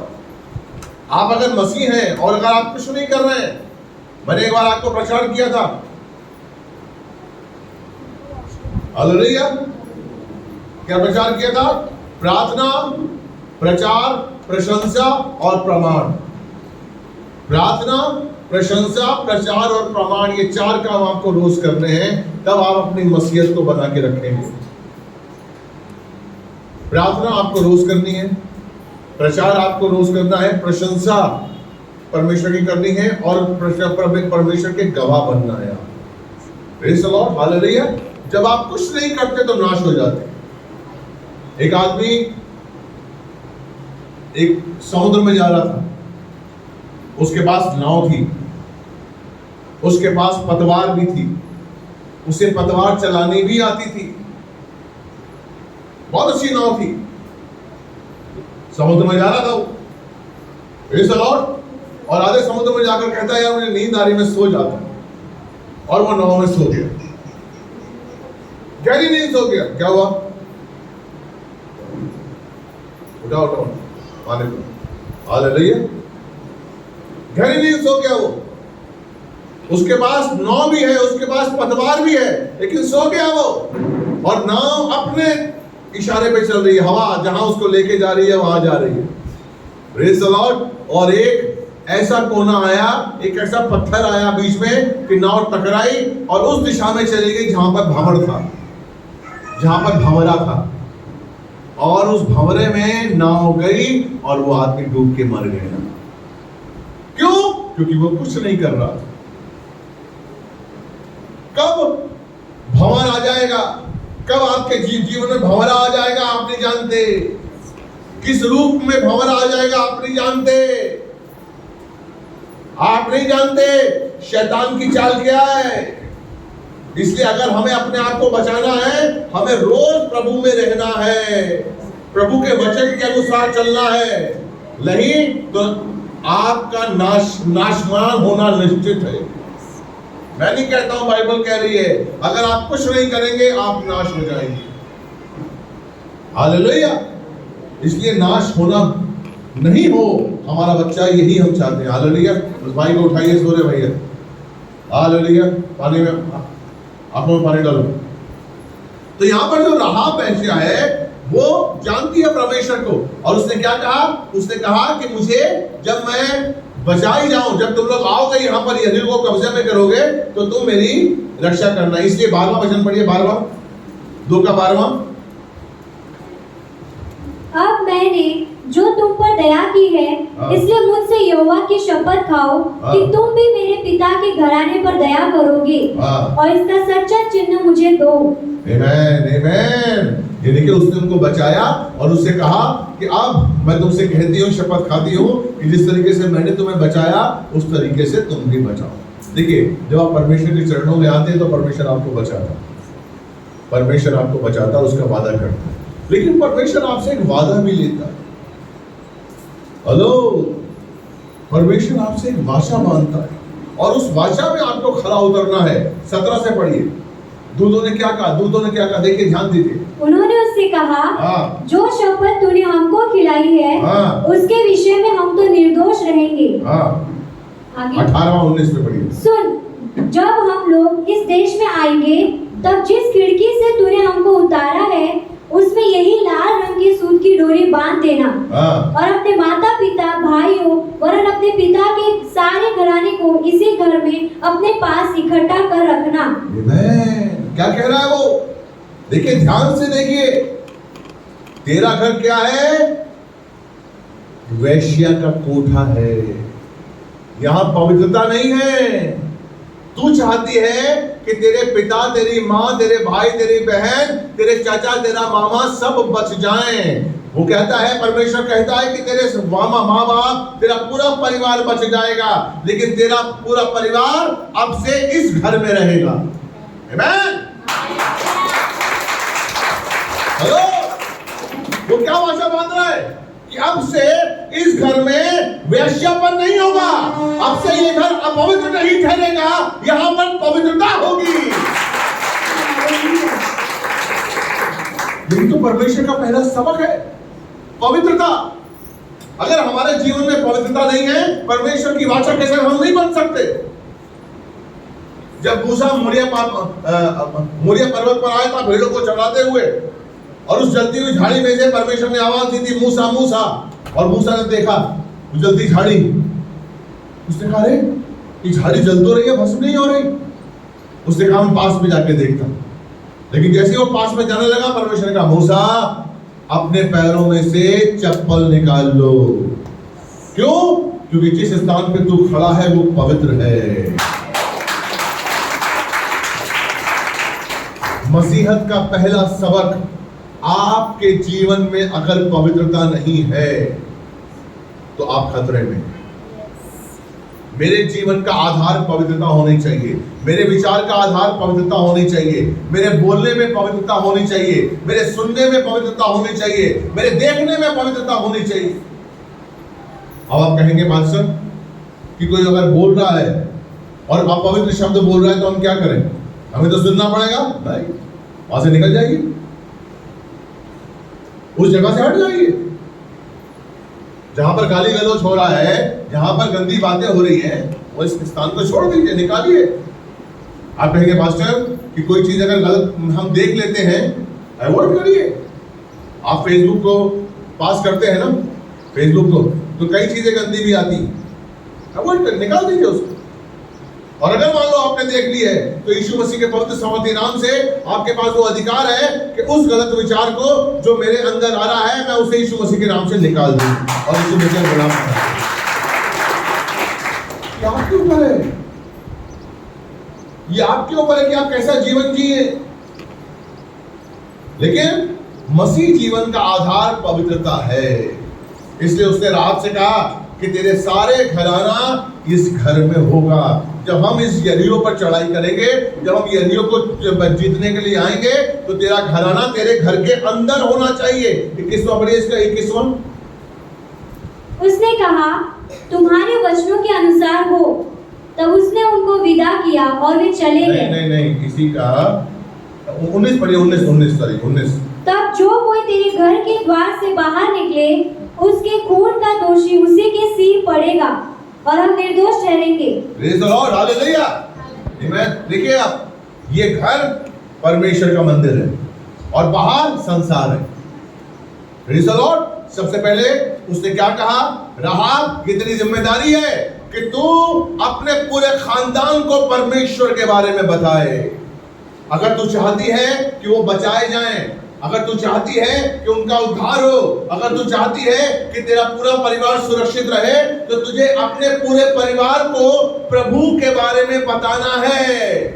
S1: आप अगर मसीह हैं और अगर आप कुछ नहीं कर रहे हैं, मैंने एक बार आपको प्रचार किया था। हालेलुया। क्या प्रचार किया था? प्रार्थना, प्रचार, प्रशंसा और प्रमाण। प्रार्थना, प्रशंसा, प्रचार और प्रमाण, ये 4 काम आपको रोज करने हैं। तब आप अपनी मसीहत को बना के रखेंगे। प्रार्थना आपको रोज करनी है, प्रचार आपको रोज करना है, प्रशंसा परमेश्वर की करनी है और परमेश्वर के गवाह बनना है। Praise the Lord, hallelujah. जब आप कुछ नहीं करते तो नाश हो जाते। एक आदमी एक समुद्र में जा रहा था। उसके पास नाव थी, उसके पास पतवार भी थी, उसे पतवार चलानी भी आती थी, बहुत अच्छी नाव थी। समुद्र में जा रहा था वो, प्रेज़ द लॉर्ड। और आधे समुद्र में जाकर कहता है यार मुझे नींद आ रही, मैं सो जाता। और वो नाव में सो गया, गहरी नींद सो गया। क्या हुआ? उठा उठा पानी को, हालेलुया। गहरी नींद सो गया वो। उसके पास नाव भी है, उसके पास पतवार भी है, लेकिन सो गया वो। और नाव अपने इशारे पे चल रही है, हवा जहां उसको लेके जा रही है वहां जा रही है। Praise the Lord. और एक ऐसा कोना आया, एक ऐसा पत्थर आया बीच में कि नाव टकराई और उस दिशा में चली गई जहां पर भंवर था, जहां पर भंवरा था। और उस भंवरे में नाव गई और वो आदमी डूब के मर गया। क्यों? क्योंकि वो कुछ नहीं कर रहा था। कब भंवर आ जाएगा, कब आपके जीवन में भंवरा आ जाएगा आप नहीं जानते। किस रूप में भंवरा आ जाएगा आप नहीं जानते। आप नहीं जानते शैतान की चाल क्या है। इसलिए अगर हमें अपने आप को बचाना है, हमें रोज प्रभु में रहना है, प्रभु के वचन के अनुसार चलना है। नहीं तो आपका नाशमान होना निश्चित है। मैं नहीं कहता हूं, बाइबल कह रही है अगर आप कुछ नहीं करेंगे आप नाश हो जाएंगे। हालेलुया। इसलिए नाश होना नहीं हो हमारा बच्चा, यही हम चाहते हैं। हालेलुया। उस भाई को उठाइए, सो रहे भैया। हालेलुया। पानी में आप में पानी डालो। तो यहां पर जो राहाब वेश्या है वो जानती है परमेश्वर को, और उसने क्या कहा? उसने कहा कि मुझे जब मैं बचाई जाऊं, जब तुम लोग आओगे यहाँ पर यरीहो को कब्जे में करोगे तो तुम मेरी रक्षा करना। इसलिए 12वां वचन पढ़िए, 2 का 12वां।
S2: अब मैंने जो तुम पर दया की है, इसलिए मुझसे यहोवा की शपथ खाओ कि तुम भी मेरे पिता के घराने पर दया करोगे और इसका सच्चा चिन्ह मुझे दो।
S1: आमेन, आमेन। ये देखिए, उसने उनको बचाया और उससे कहा कि अब मैं तुमसे कहती हूँ, शपथ खाती हूँ कि जिस तरीके से मैंने तुम्हें बचाया उस तरीके से तुम भी बचाओ। देखिए, जब आप परमेश्वर के चरणों में आते हैं तो परमेश्वर आपको बचाता, परमेश्वर आपको बचाता, उसका वादा करता है। लेकिन परमेश्वर आपसे एक वादा भी लेता है। हेलो, परमेश्वर आपसे एक वाचा बांधता है और उस वाचा में आपको खरा उतरना है। 17 से पढ़िए, दूतों ने क्या कहा, दूतों ने क्या कहा, देखिए, ध्यान दीजिए।
S2: उन्होंने उससे कहा, जो शपथ तूने हमको खिलाई है, उसके विषय में हम तो निर्दोष रहेंगे। आगे
S1: 18-19 में पढ़िए।
S2: सुन, जब हम लोग इस देश में आएंगे, तब जिस खिड़की से तूने हमको उतारा है, उसमें यही लाल रंग की सूत की डोरी बांध देना और अपने माता पिता, भाइयों वरन अपने पिता के सारे घराने को इसी घर में अपने पास इकट्ठा कर रखना।
S1: क्या कह रहा है वो? देखिए, ध्यान से देखिए। तेरा घर क्या है? वैश्या का कोठा है। यहां पवित्रता नहीं है। तू चाहती है कि तेरे पिता, तेरी माँ, तेरे भाई, तेरी बहन, तेरे चाचा, तेरा मामा सब बच जाएं। वो कहता है, परमेश्वर कहता है कि तेरे मामा, माँ बाप, तेरा पूरा परिवार बच जाएगा, लेकिन तेरा पूरा परिवार अब से इस घर में रहेगा। आमीन। हेलो, वो क्या वाचा बांध रहा है कि अब से इस घर में वेश्यापन नहीं होगा, अब से ये घर अपवित्र नहीं ठहरेगा, यहां पर पवित्रता होगी। यही तो परमेश्वर का पहला सबक है, पवित्रता। अगर हमारे जीवन में पवित्रता नहीं है, परमेश्वर की वाचा कैसे हम नहीं बन सकते। जब मूसा मोरिया पर्वत पर आया था भेड़ों को चढ़ाते हुए, और उस जलती हुई झाड़ी में से परमेश्वर ने आवाज दी थी, मूसा मूसा। और मूसा ने देखा जलती झाड़ी, उसने कहा, अरे ये झाड़ी जल तो रही है, भस्म नहीं हो रही। उसने कहा, मैं पास में जाके देखता। लेकिन जैसे वो पास में जाने लगा, परमेश्वर ने कहा, मूसा अपने पैरों में से चप्पल निकाल लो। क्यों? क्योंकि जिस स्थान पे तू खड़ा है वो पवित्र है। मसीहत का पहला सबक, आपके जीवन में अगर पवित्रता नहीं है तो आप खतरे में। मेरे जीवन का आधार पवित्रता होनी चाहिए, मेरे विचार का आधार पवित्रता होनी चाहिए, मेरे बोलने में पवित्रता होनी चाहिए, मेरे सुनने में पवित्रता होनी चाहिए, मेरे देखने में पवित्रता होनी चाहिए। अब आप कहेंगे पास्टर कि कोई अगर बोल रहा है और अपवित्र शब्द बोल रहा है तो हम क्या करें? हमें तो सुनना पड़ेगा? नहीं, वहां से निकल जाइए, उस जगह से हट जाइए। जहां पर गाली गलौज हो रहा है, जहां पर गंदी बातें हो रही हैं, वो इस स्थान को छोड़ दीजिए, निकालिए। आप कहेंगे पास्टर कि कोई चीज अगर गलत हम देख लेते हैं, अवॉइड करिए। आप फेसबुक को पास करते हैं ना, फेसबुक को, तो कई चीजें गंदी भी आती, अवॉइड कर, निकाल दीजिए उसको। और अगर मान लो आपने देख ली है, तो यीशु मसीह के पवित्र सामर्थी नाम से आपके पास वो अधिकार है कि उस गलत विचार को जो मेरे अंदर आ रहा है, मैं उसे यीशु मसीह के नाम से निकाल दूं और यीशु मसीह का गुलाम बना दूं। ये आपके ऊपर है, ये आपके ऊपर है कि आप कैसा जीवन जिए। लेकिन मसीह जीवन का आधार पवित्रता है, इसलिए उसने रात से कहा कि तेरे सारे घराना इस घर में होगा। जब हम इस यरीहो पर चढ़ाई करेंगे, जब हम यरीहो को जीतने के लिए आएंगे, तो तेरा घराना तेरे घर के अंदर होना चाहिए। 21वां पढ़िए इसका 21वां।
S2: उसने कहा, तुम्हारे वचनों के अनुसार हो। तब उसने उनको विदा किया और वे चले गए।
S1: नहीं, इसी का 19 पढ़िए, 19।
S2: तब जो कोई तेरे घर के द्वार से बाहर निकले, उसके खून का दोषी उसी के सिर पड़ेगा और हम निर्दोष ठहरेंगे। Praise the Lord, hallelujah.
S1: आमीन। देखिए, आप ये घर परमेश्वर का मंदिर है और बाहर संसार है। Praise the Lord. सबसे पहले उसने क्या कहा? राहाब, ये तेरी जिम्मेदारी है कि तू अपने पूरे खानदान को परमेश्वर के बारे में बताए। अगर तू चाहती है कि वो बचाए जाएं, अगर तू चाहती है कि उनका उद्धार हो, अगर तू चाहती है कि तेरा पूरा परिवार सुरक्षित रहे, तो तुझे अपने पूरे परिवार को प्रभु के बारे में बताना है।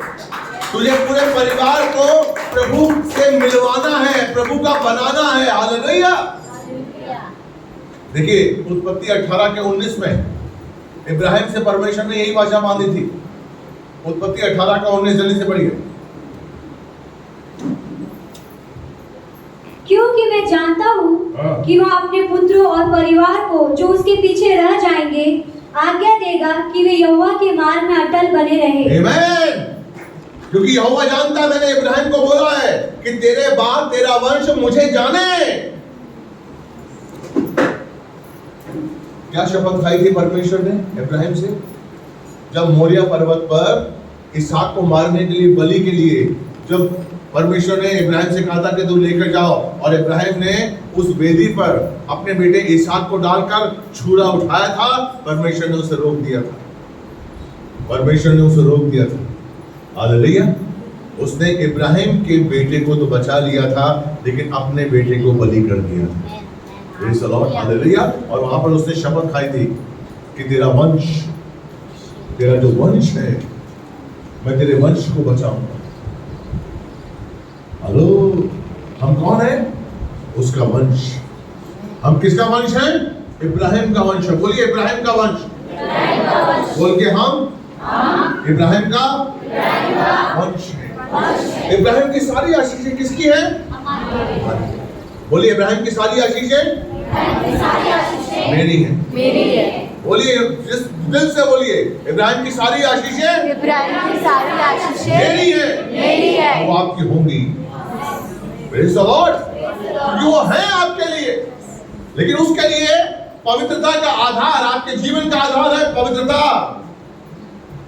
S1: तुझे पूरे परिवार को प्रभु से मिलवाना है, प्रभु का बनाना है। हालेलुया। देखिए उत्पत्ति 18 के 19 में इब्राहिम से परमेश्वर ने यही वाचा बांधी थी। उत्पत्ति 18 का 19 जल्दी से पढ़िए।
S2: क्योंकि मैं जानता हूँ कि वह अपने पुत्रों और परिवार को जो उसके पीछे रह जाएंगे आज्ञा देगा कि वे यहोवा के मार्ग में अटल बने रहे। आमीन।
S1: क्योंकि यहोवा जानता है, मैंने इब्राहिम को बोला है कि तेरे बाद तेरा वंश मुझे जाने। क्या शपथ खाई थी परमेश्वर ने इब्राहिम से? जब मोरिया पर्वत पर इसहाक को मारने के लिए, बलि के लिए, जब परमेश्वर ने इब्राहिम से कहा था कि तुम लेकर जाओ, और इब्राहिम ने उस वेदी पर अपने बेटे इसहाक को डालकर छुरा उठाया था, परमेश्वर ने उसे रोक दिया था। परमेश्वर ने उसे रोक दिया था। हालेलुया। उसने इब्राहिम के बेटे को तो बचा लिया था, लेकिन अपने बेटे को बलि कर दिया था। Praise the Lord. हालेलुया। और वहां पर उसने शपथ खाई थी कि तेरा वंश, तेरा जो वंश है, मैं तेरे वंश को बचाऊंगा। हेलो, हम कौन है? उसका वंश। हम किसका वंश है? इब्राहिम का वंश। बोलिए इब्राहिम का वंश। बोल के हम इब्राहिम का वंश है। इब्राहिम की सारी आशीषें किसकी है? बोलिए इब्राहिम की सारी आशीषें मेरी है।
S3: मेरी है।
S1: बोलिए जिस दिल से बोलिए, इब्राहिम की सारी आशीषें मेरी है।
S3: मेरी है।
S1: वो आपकी होंगी। Praise the Lord. क्योंकि वो है आपके लिए। लेकिन उसके लिए पवित्रता का आधार, आपके जीवन का आधार है पवित्रता।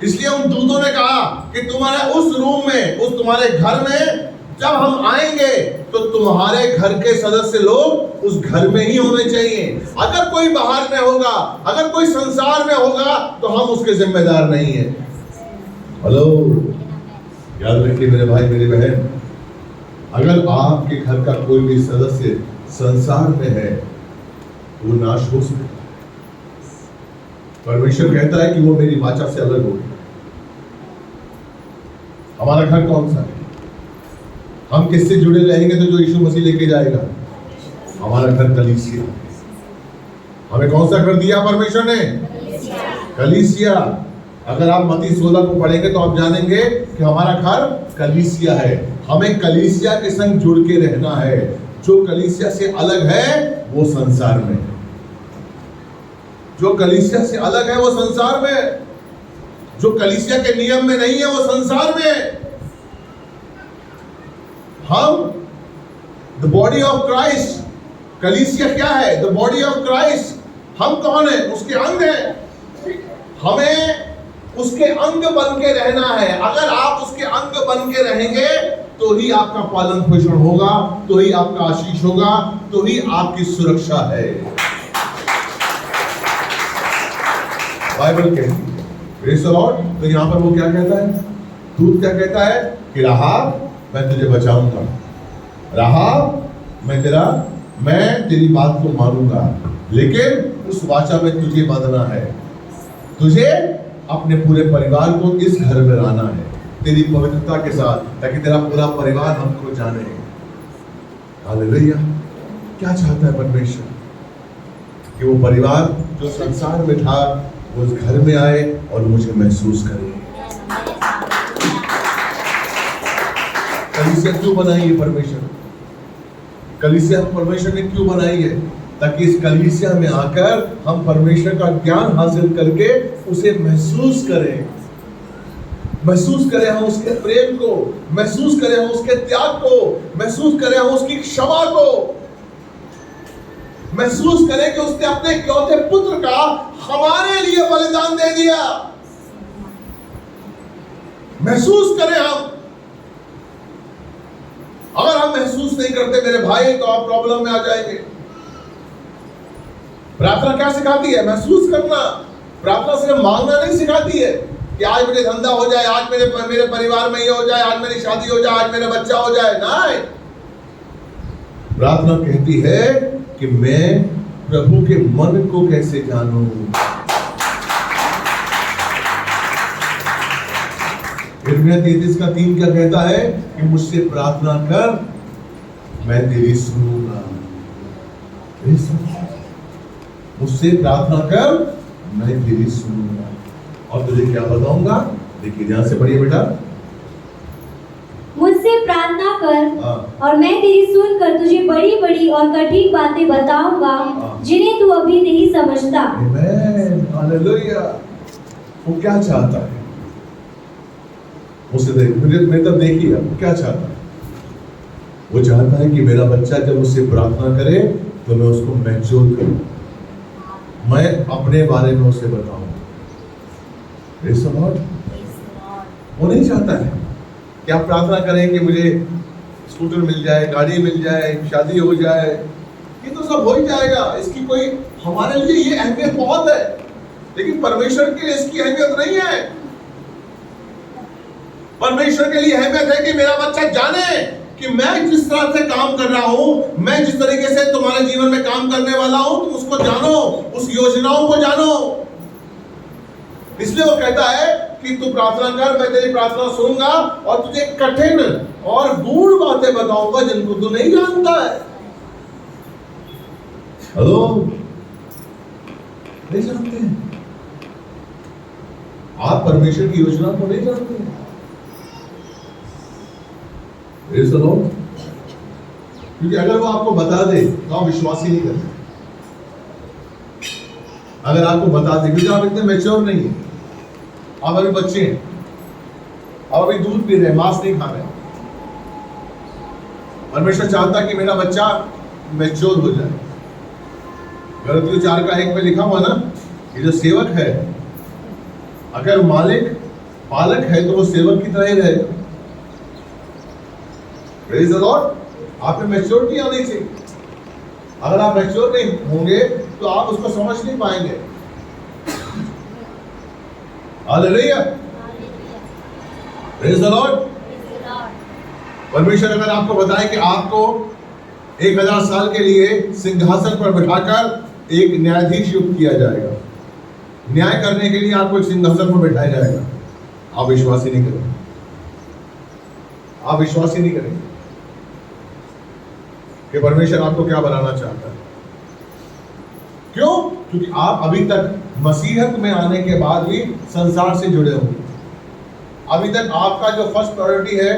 S1: इसलिए उन दूतों ने कहा कि तुम्हारे उस रूम में, उस तुम्हारे घर में जब हम आएंगे तो तुम्हारे घर के सदस्य लोग उस घर में ही होने चाहिए। अगर कोई बाहर में होगा, अगर कोई संसार में होगा, तो हम उसके जिम्मेदार नहीं है। हेलो, याद रखिए मेरे भाई मेरी बहन, अगर आपके घर का कोई भी सदस्य संसार में है, वो नाश हो सकता है। परमेश्वर कहता है कि वो मेरी वाचा से अलग होगी। हमारा घर कौन सा है? हम किससे जुड़े रहेंगे? तो जो यीशु मसीह लेके जाएगा। हमारा घर कलीसिया। हमें कौन सा घर दिया परमेश्वर ने? कलीसिया। अगर आप मत्ती 16 को पढ़ेंगे तो आप जानेंगे कि हमारा घर कलीसिया है। हमें कलीसिया के संग जुड़ के रहना है। जो कलीसिया से अलग है वो संसार में है। जो कलीसिया से अलग है वो संसार में है। जो कलीसिया के नियम में नहीं है वो संसार में है। हम द बॉडी ऑफ क्राइस्ट, कलीसिया क्या है? The body of Christ. हम कौन है? उसके अंग हैं। हमें उसके अंग बन के रहना है। अगर आप उसके अंग बन के रहेंगे तो ही आपका पालन पोषण होगा, तो ही आपका आशीष होगा, तो ही आपकी सुरक्षा है। बाइबल कहती है, प्रेज़ द लॉर्ड। तो यहां पर वो क्या कहता है? दूत क्या कहता है? कि राहाब, मैं तुझे बचाऊंगा। राहाब, मैं तेरी बात को मानूंगा, लेकिन उस वाचा में तुझे बंधना है। तुझे अपने पूरे परिवार को इस घर में लाना है, तेरी पवित्रता के साथ, ताकि तेरा पूरा परिवार हमको जाने। हालेलुया। क्या चाहता है परमेश्वर? कि वो परिवार जो संसार में था वो उस घर में आए और मुझे महसूस करे। कलीसिया क्यों बनाई है परमेश्वर? कलीसिया परमेश्वर ने क्यों बनाई है? ताकि इस कलीसिया में आकर हम परमेश्वर का ज्ञान हासिल करके उसे महसूस करें। महसूस करें हम उसके प्रेम को, महसूस करें हम उसके त्याग को, महसूस करें हम उसकी क्षमा को, महसूस करें कि उसने अपने इकलौते पुत्र का हमारे लिए बलिदान दे दिया। महसूस करें हम। अगर हम महसूस नहीं करते मेरे भाई, तो आप प्रॉब्लम में आ जाएंगे। प्रार्थना क्या सिखाती है? महसूस करना। प्रार्थना सिर्फ मांगना नहीं सिखाती है कि आज मेरे धंधा हो जाए, आज मेरे परिवार में ये हो जाए, आज मेरी शादी हो जाए, आज मेरा बच्चा हो जाए। नहीं, प्रार्थना कहती है कि मैं प्रभु के मन को कैसे जानूं। यिर्मयाह 33:3 क्या कहता है कि मुझसे प्रार्थना कर, मैं तेरी सुनूंगा। मुझसे प्रार्थना कर, मैं तेरी सुनूंगा और तुझे क्या बताऊंगा। देखिए ध्यान से पढ़िए बेटा।
S2: मुझसे प्रार्थना कर
S1: हाँ।
S2: और मैं तेरी सुनकर तुझे बड़ी बड़ी और कठिन बातें बताऊंगा
S1: हाँ।
S2: जिन्हें तू अभी नहीं समझता।
S1: आमीन, हालेलुया। वो क्या चाहता है मुझसे? मेरे तब देखिए वो क्या चाहता है। वो चाहता है कि मेरा बच्चा जब मुझसे प्रार्थना करे तो मैं उसको मैच्योर करूं, मैं अपने बारे में उसे बताऊं। Praise the Lord। वो नहीं चाहता है कि आप प्रार्थना करें कि मुझे स्कूटर मिल जाए, गाड़ी मिल जाए, शादी हो जाए। ये तो सब हो ही जाएगा, इसकी कोई हमारे लिए ये अहमियत बहुत है, लेकिन परमेश्वर के लिए इसकी अहमियत नहीं है। परमेश्वर के लिए अहमियत है कि मेरा बच्चा जाने कि मैं जिस तरह से काम कर रहा हूं, मैं जिस तरीके से तुम्हारे जीवन में काम करने वाला हूं, तुम उसको जानो, उस योजनाओं को जानो। इसलिए वो कहता है कि तू प्रार्थना कर, मैं तेरी प्रार्थना सुनूंगा और तुझे कठिन और गूढ़ बातें बताऊंगा जिनको तू नहीं जानता है। हेलो, नहीं जानते हैं आप परमेश्वर की योजना को नहीं जानते हैं। क्योंकि अगर वो आपको बता दे तो आप विश्वास ही नहीं करते। अगर आपको बता दे, क्योंकि आप इतने मैच्योर नहीं है, आप अभी बच्चे हैं, आप अभी दूध पी रहे हैं, मांस नहीं खा रहे। परमेश्वर चाहता है कि मेरा बच्चा मैच्योर हो जाए। गलतियों 4:1 में लिखा हुआ ना, ये जो सेवक है, अगर मालिक पालक है तो वो सेवक की तरह ही रहेगा। Praise the Lord. आप में मैच्योरिटी आनी चाहिए। अगर आप मैच्योर नहीं होंगे तो आप उसको समझ नहीं पाएंगे। Hallelujah, praise the Lord. परमेश्वर अगर आपको बताए कि आपको 1000 साल के लिए सिंहासन पर बिठाकर एक न्यायाधीश युक्त किया जाएगा, न्याय करने के लिए आपको एक सिंहासन पर बिठाया जाएगा, आप विश्वास ही नहीं करेंगे। आप विश्वास ही नहीं करेंगे कि परमेश्वर आपको क्या बनाना चाहता है। क्यों? क्योंकि आप अभी तक मसीहत में आने के बाद भी संसार से जुड़े हुए। अभी तक आपका जो फर्स्ट प्रायोरिटी है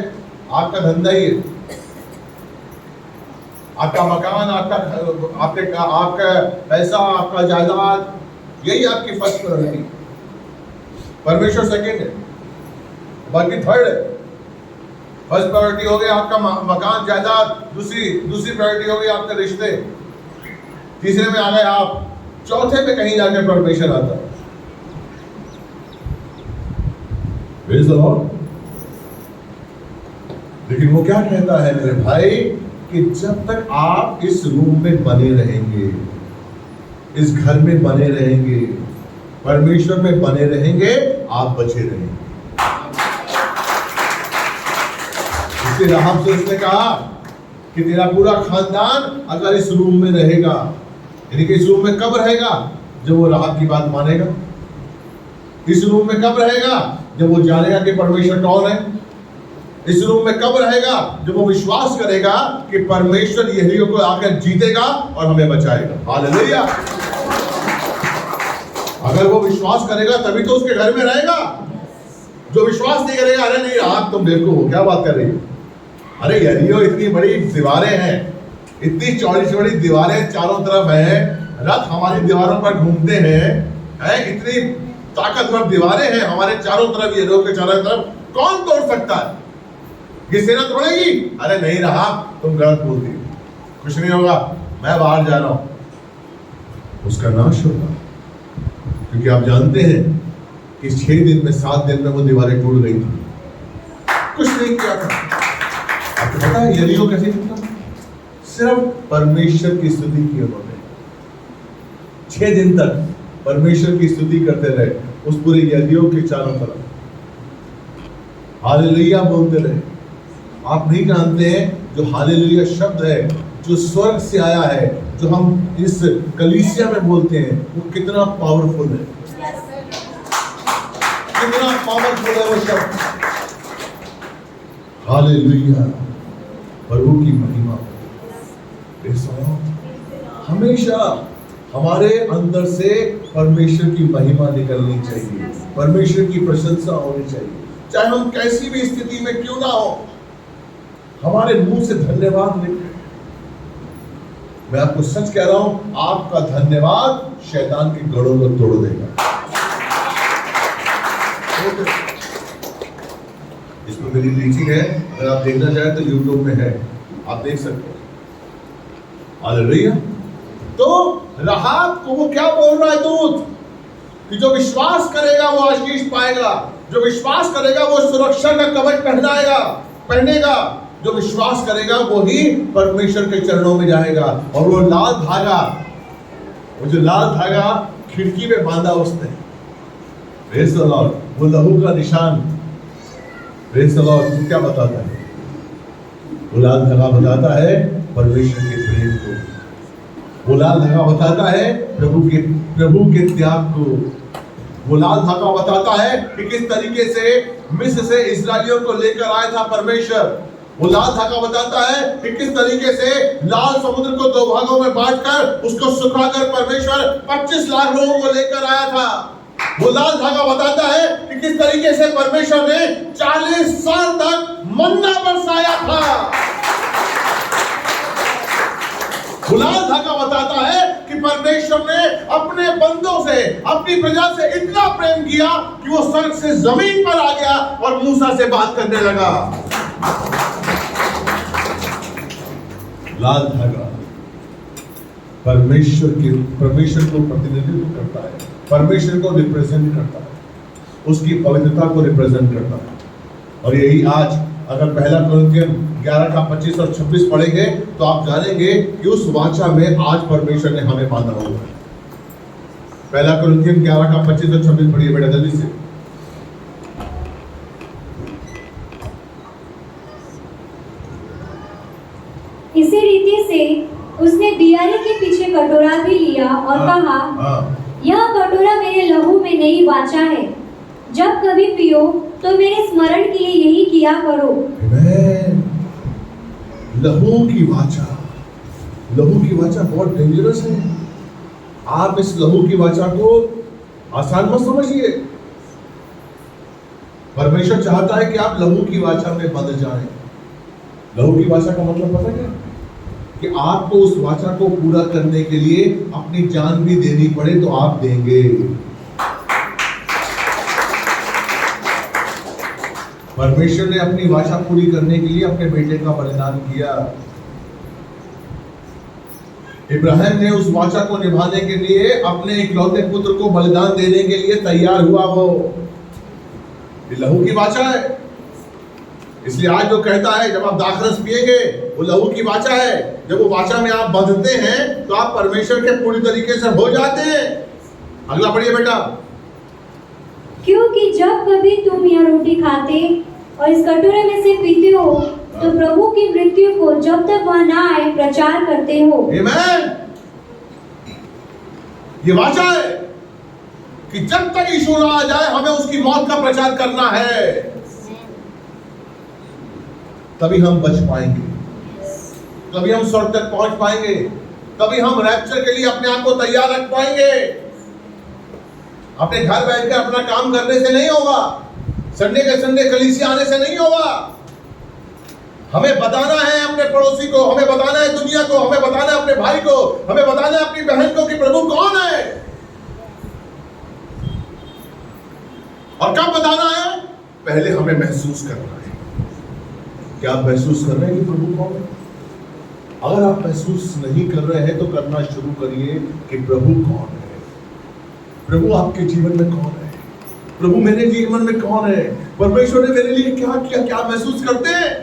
S1: आपका धंधा ही है, आपका मकान, आपका पैसा, आपका जायदाद, यही आपकी फर्स्ट प्रायोरिटी। परमेश्वर सेकंड है, बाकी थर्ड है। फर्स्ट प्रायोरिटी हो गई आपका मकान, जायदाद, दूसरी प्रायोरिटी हो गई आपके रिश्ते, तीसरे में आ गए आप, चौथे पे कहीं जाके परमेश्वर आता है। Praise the Lord। लेकिन वो क्या कहता है मेरे भाई कि जब तक आप इस रूम में बने रहेंगे, इस घर में बने रहेंगे, परमेश्वर में बने रहेंगे, आप बचे रहेंगे। इसलिए राहब से उसने कहा कि तेरा पूरा खानदान अगर इस रूम में रहेगा, यानी कि इस रूम में कब रहेगा? जब वो राहब की बात मानेगा। इस रूम में कब रहेगा? जब वो जानेगा कि परमेश्वर कौन है। इस रूम में कब रहेगा? जब वो विश्वास करेगा कि परमेश्वर यरीहो को आकर जीतेगा और हमें बचाएगा। हालेलुया। अगर वो विश्वास करेगा तभी तो उसके घर में रहेगा। जो विश्वास नहीं करेगा, अरे नहीं राहब तुम बेवकूफ हो, क्या बात कर रही हो, अरे यरीहो इतनी बड़ी दीवारें हैं, इतनी चौड़ी चौड़ी दीवारें चारों तरफ हैं, रथ हमारी दीवारों पर घूमते हैं, इतनी ताकतवर दीवारें हैं हमारे चारों तरफ, यरीहो के चारों तरफ, कौन तोड़ सकता है? ये सेना तोड़ेगी? अरे नहीं राहब तुम गलत बोलती, कुछ नहीं होगा, मैं बाहर जा रहा हूं। उसका नाश होगा, क्योंकि आप जानते हैं कि 6 दिन में 7 दिन में वो दीवारें टूट गई थी, कुछ नहीं किया था। आपको पता है यरीहो कैसे टूटा? सिर्फ परमेश्वर की स्तुति की उन्होंने। 6 दिन तक परमेश्वर की स्तुति करते रहे उस पूरे यरीहो के चारों तरफ, हालेलुया बोलते रहे। आप नहीं जानते हैं जो हालेलुया शब्द है, जो स्वर्ग से आया है, जो हम इस कलीसिया में बोलते हैं, वो कितना पावरफुल है, कितना पावरफुल है वो शब्द। हालेलुया, प्रभु की महिमा। हमेशा हमारे अंदर से परमेश्वर की महिमा निकलनी चाहिए, परमेश्वर की प्रशंसा होनी चाहिए, चाहे हम कैसी भी स्थिति में क्यों ना हो, हमारे मुंह से धन्यवाद निकले। मैं आपको सच कह रहा हूं, आपका धन्यवाद शैतान के गढ़ों को तोड़ देगा। इसमें मेरी टीचिंग है, अगर आप देखना चाहें तो यूट्यूब में है, आप देख सकते हैं। हालेलुया। तो राहाब को वो क्या बोल रहा है दूत, कि जो विश्वास करेगा वो आशीष पाएगा, जो विश्वास करेगा वो सुरक्षा का कवच पहनेगा, जो विश्वास करेगा वो ही परमेश्वर के चरणों में जाएगा। और वो लाल धागा, वो जो लाल धागा खिड़की में बांधा उसने, प्रेज़ द लॉर्ड, वो लहू का निशान, प्रेज़ द लॉर्ड, क्या बताता है? वो लाल धागा बताता है परमेश्वर के प्रेम को, वो लाल धागा बताता है प्रभु के त्याग को, वो लाल धागा बताता है कि किस तरीके से मिस्र से इस्राएलियों को लेकर आया था परमेश्वर, वो लाल धागा बताता है कि किस तरीके से लाल समुद्र को दो भागों में बांटकर उसको सुखाकर परमेश्वर 25 लाख लोगों को लेकर आया था। वो लाल धागा बताता है कि किस तरीके से परमेश्वर ने 40 साल तक मन्ना बरसाया था। वो लाल धागा बताता है कि परमेश्वर ने अपने बंदों से, अपनी प्रजा से इतना प्रेम किया कि वो स्वर्ग से जमीन पर आ गया और मूसा से बात करने लगा। लाल धागा परमेश्वर को प्रतिनिधित्व करता है, परमेश्वर को रिप्रेजेंट करता है, उसकी पवित्रता को रिप्रेजेंट करता है। और यही आज अगर पहला कुरिन्थियन 11 का 25 और 26 पढ़ेंगे तो आप जानेंगे कि उस वाचा में आज परमेश्वर ने हमें बांधा हुआ है। पहला कुरिन्थियन 11 का 25 और 26 पढ़िए बेटा जल्दी से।
S2: इसी रीति से उसने बियारी के पीछे कटोरा भी लिया और कहा, यह कटोरा मेरे लहू में नई वाचा है, जब कभी पियो तो मेरे स्मरण के लिए यही किया करो।
S1: लहू की वाचा बहुत डेंजरस है। आप इस लहू की वाचा को आसान मत समझिए। परमेश्वर चाहता है कि आप लहू की वाचा में बंध जाएं। लहू की वाचा का मतलब पता क्या? कि आपको उस वाचा को पूरा करने के लिए अपनी जान भी देनी पड़े तो आप देंगे। परमेश्वर ने अपनी वाचा पूरी करने के लिए अपने बेटे का बलिदान किया। इब्राहिम ने उस वाचा को निभाने के लिए अपने इकलौते पुत्र को बलिदान देने के लिए तैयार हुआ। वो लहू की वाचा है। इसलिए आज जो कहता है जब आप दाखरस पिएंगे वो लहू की वाचा है। जब वो वाचा में आप बंधते हैं तो आप परमेश्वर के पूरी तरीके से हो जाते हैं। अगला पढ़िए बेटा।
S2: क्योंकि जब कभी तुम यह रोटी खाते और इस कटोरे में से पीते हो तो प्रभु की मृत्यु को जब तक वह ना आए प्रचार करते हो।
S1: आमीन। ये वाचा है कि जब तक यीशु ना आ जाए हमें उसकी मौत का प्रचार करना है, तभी हम बच पाएंगे, तभी हम स्वर्ग तक पहुंच पाएंगे, तभी हम रैप्चर के लिए अपने आप को तैयार रख पाएंगे। अपने घर बैठकर अपना काम करने से नहीं होगा, संडे के संडे कलीसिया आने से नहीं होगा। हमें बताना है अपने पड़ोसी को, हमें बताना है दुनिया को, हमें बताना है अपने भाई को, हमें बताना है अपनी बहन को कि प्रभु कौन है। और कब बताना है? पहले हमें महसूस करना है। क्या आप महसूस कर रहे हैं कि प्रभु कौन है? अगर आप महसूस नहीं कर रहे हैं तो करना शुरू करिए कि प्रभु कौन है। प्रभु आपके जीवन में कौन है? प्रभु मेरे जीवन में कौन है? परमेश्वर ने मेरे लिए क्या किया? क्या महसूस करते हैं?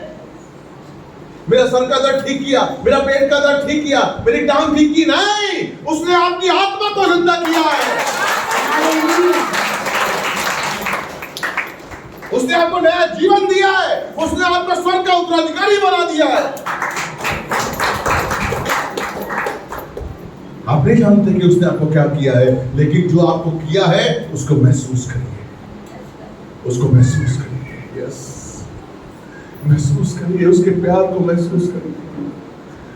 S1: मेरा सर का दर्द ठीक किया, मेरा पेट का दर्द ठीक किया, मेरी टांग ठीक की? नहीं, उसने आपकी आत्मा को जिंदा किया है। उसने आपको नया जीवन दिया है, उसने आपको स्वर्ग का उत्तराधिकारी बना दिया है। आप नहीं जानते कि उसने आपको क्या किया है, लेकिन जो आपको किया है उसको महसूस करिए, उसको महसूस करिए। यस, महसूस करिए, उसके प्यार को महसूस करिए।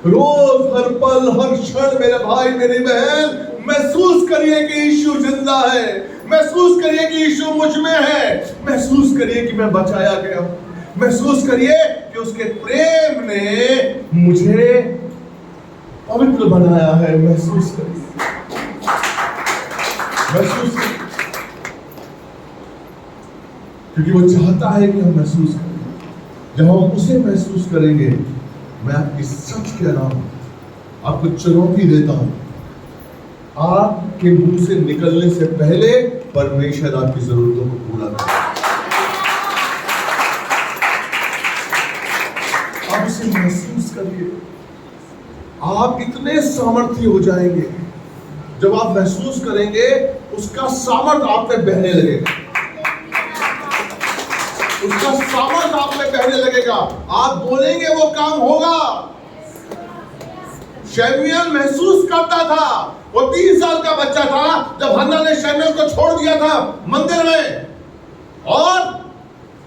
S1: रोज, हर पल, हर क्षण मेरे भाई मेरी बहन, महसूस करिए कि यीशु जिंदा है, महसूस करिए कि यीशु मुझ में है, महसूस करिए कि मैं बचाया गया हूं, महसूस करिए कि उसके प्रेम ने मुझे पवित्र बनाया है। महसूस करिए, महसूस करिए, क्योंकि वो चाहता है कि हम महसूस करें। जब हम उसे महसूस करेंगे, मैं आपकी सच कह रहा हूं, आपको चुनौती देता हूं, आपके मुंह से निकलने से पहले परमेश्वर आपकी जरूरतों को पूरा करेगा। आप उसे महसूस करिए, आप इतने सामर्थ्य हो जाएंगे। जब आप महसूस करेंगे, उसका सामर्थ्य आप पे बहने लगेगा, उसका सामर्थ्य आप में बहने लगेगा। आप बोलेंगे वो काम होगा। शमूएल महसूस करता था, वो 3 साल का बच्चा था जब हन्ना ने शमूएल को छोड़ दिया था मंदिर में, और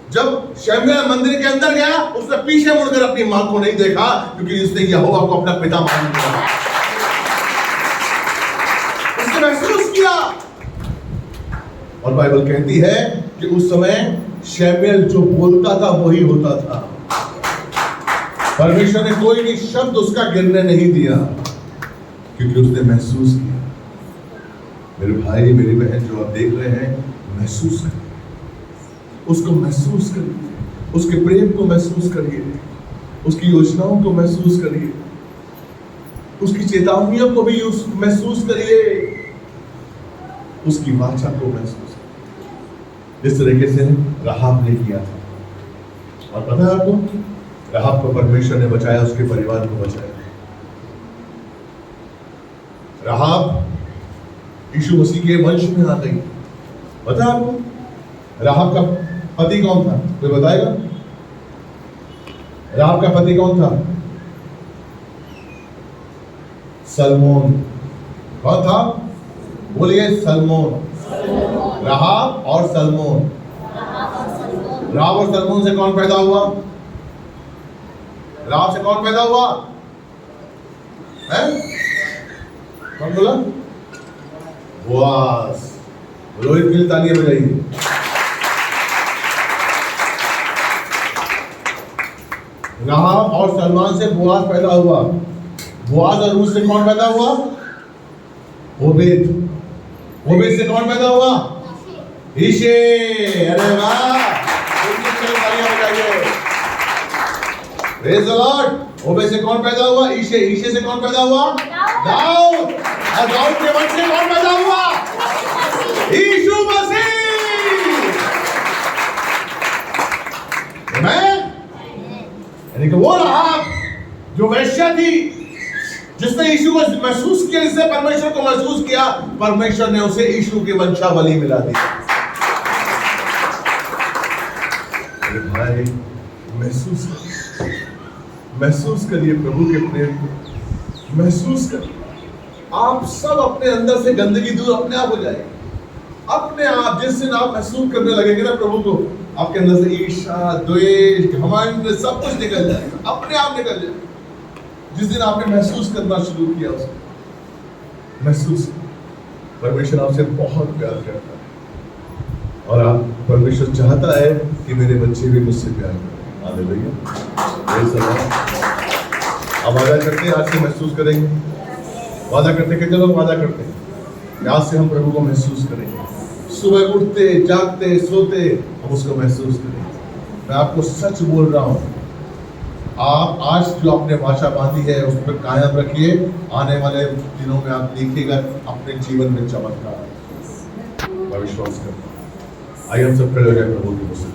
S1: जब शमूएल मंदिर के अंदर गया, उसने पीछे मुड़कर अपनी मां को नहीं देखा, क्योंकि उसने यहोवा को अपना पिता मान लिया। उसने महसूस किया, और बाइबल कहती है कि उस समय शमूएल जो बोलता था वही होता था। परमेश्वर ने कोई भी शब्द उसका गिरने नहीं दिया, क्योंकि उसने महसूस किया। मेरे भाई मेरी बहन जो आप देख रहे हैं, महसूस करिए, उसको महसूस करिए, उसके प्रेम को महसूस करिए, उसकी योजनाओं को महसूस करिए, उसकी चेतावनियों को भी महसूस करिए, उसकी वाचा को महसूस करिए, जिस तरीके से राहाब ने किया था। और पता है आपको, राहाब को परमेश्वर ने बचाया, उसके परिवार को बचाया। राहाब यीशु मसीह के वंश में आ गई। पता है आपको, राहाब का पति कौन था? कोई बताएगा? राहाब का पति कौन था? सलमोन। कौन था? बोलिए, सलमोन। राहाब और सलमोन। राहाब और सलमोन से कौन पैदा हुआ? राहाब से कौन पैदा हुआ है? कौन बोला? बोआज। रोहित के लिए तालियां बजाइए। राहाब और सलमान से बोआज पैदा हुआ। बोआज और रूथ से कौन पैदा हुआ? ओबेद। ओबेद से कौन पैदा हुआ? ईशे। अरे वाह, तालियां बजाइए। Praise the lord. ओबेद से कौन पैदा हुआ? ईशे। ईशे से कौन पैदा हुआ? दाऊद। और दाऊद के वंश से कौन पैदा हुआ? यीशु मसीह। यानी कि वो राहाब जो वेश्या थी, जिसने यीशु को महसूस किया, जिसने परमेश्वर को महसूस किया, परमेश्वर ने उसे यीशु की वंशावली मिला दी। अरे भाई, महसूस करिए प्रभु के प्रेम को, महसूस करिए। आप सब अपने अंदर से गंदगी दूर अपने आप हो जाएगी, अपने आप। जिस दिन आप महसूस करने लगेंगे ना प्रभु को, आपके अंदर से ईर्ष्या, द्वेष, घमंड सब कुछ निकल जाएगा, अपने आप निकल जाएगा। जिस दिन आपने महसूस करना शुरू किया, उसको महसूस, परमेश्वर आपसे बहुत प्यार करता है, और आप परमेश्वर चाहता है कि मेरे बच्चे भी मुझसे प्यार करें। हालेलुया। ये सब आप वादा करते हैं, आज से महसूस करेंगे। वादा करते, कितने लोग वादा करते हैं? आज से हम प्रभु को महसूस करेंगे। सुबह उठते, जागते, सोते हम उसको महसूस करेंगे। मैं आपको सच बोल रहा हूँ, आप आज जो आपने भाषा बांधी है उस पर कायम रखिए। आने वाले दिनों में आप देखिएगा अपने जीवन में चमत्कार। मैं विश्वास करता हूँ। आइए हम सब खड़े हो जाए प्रभु की मुझसे।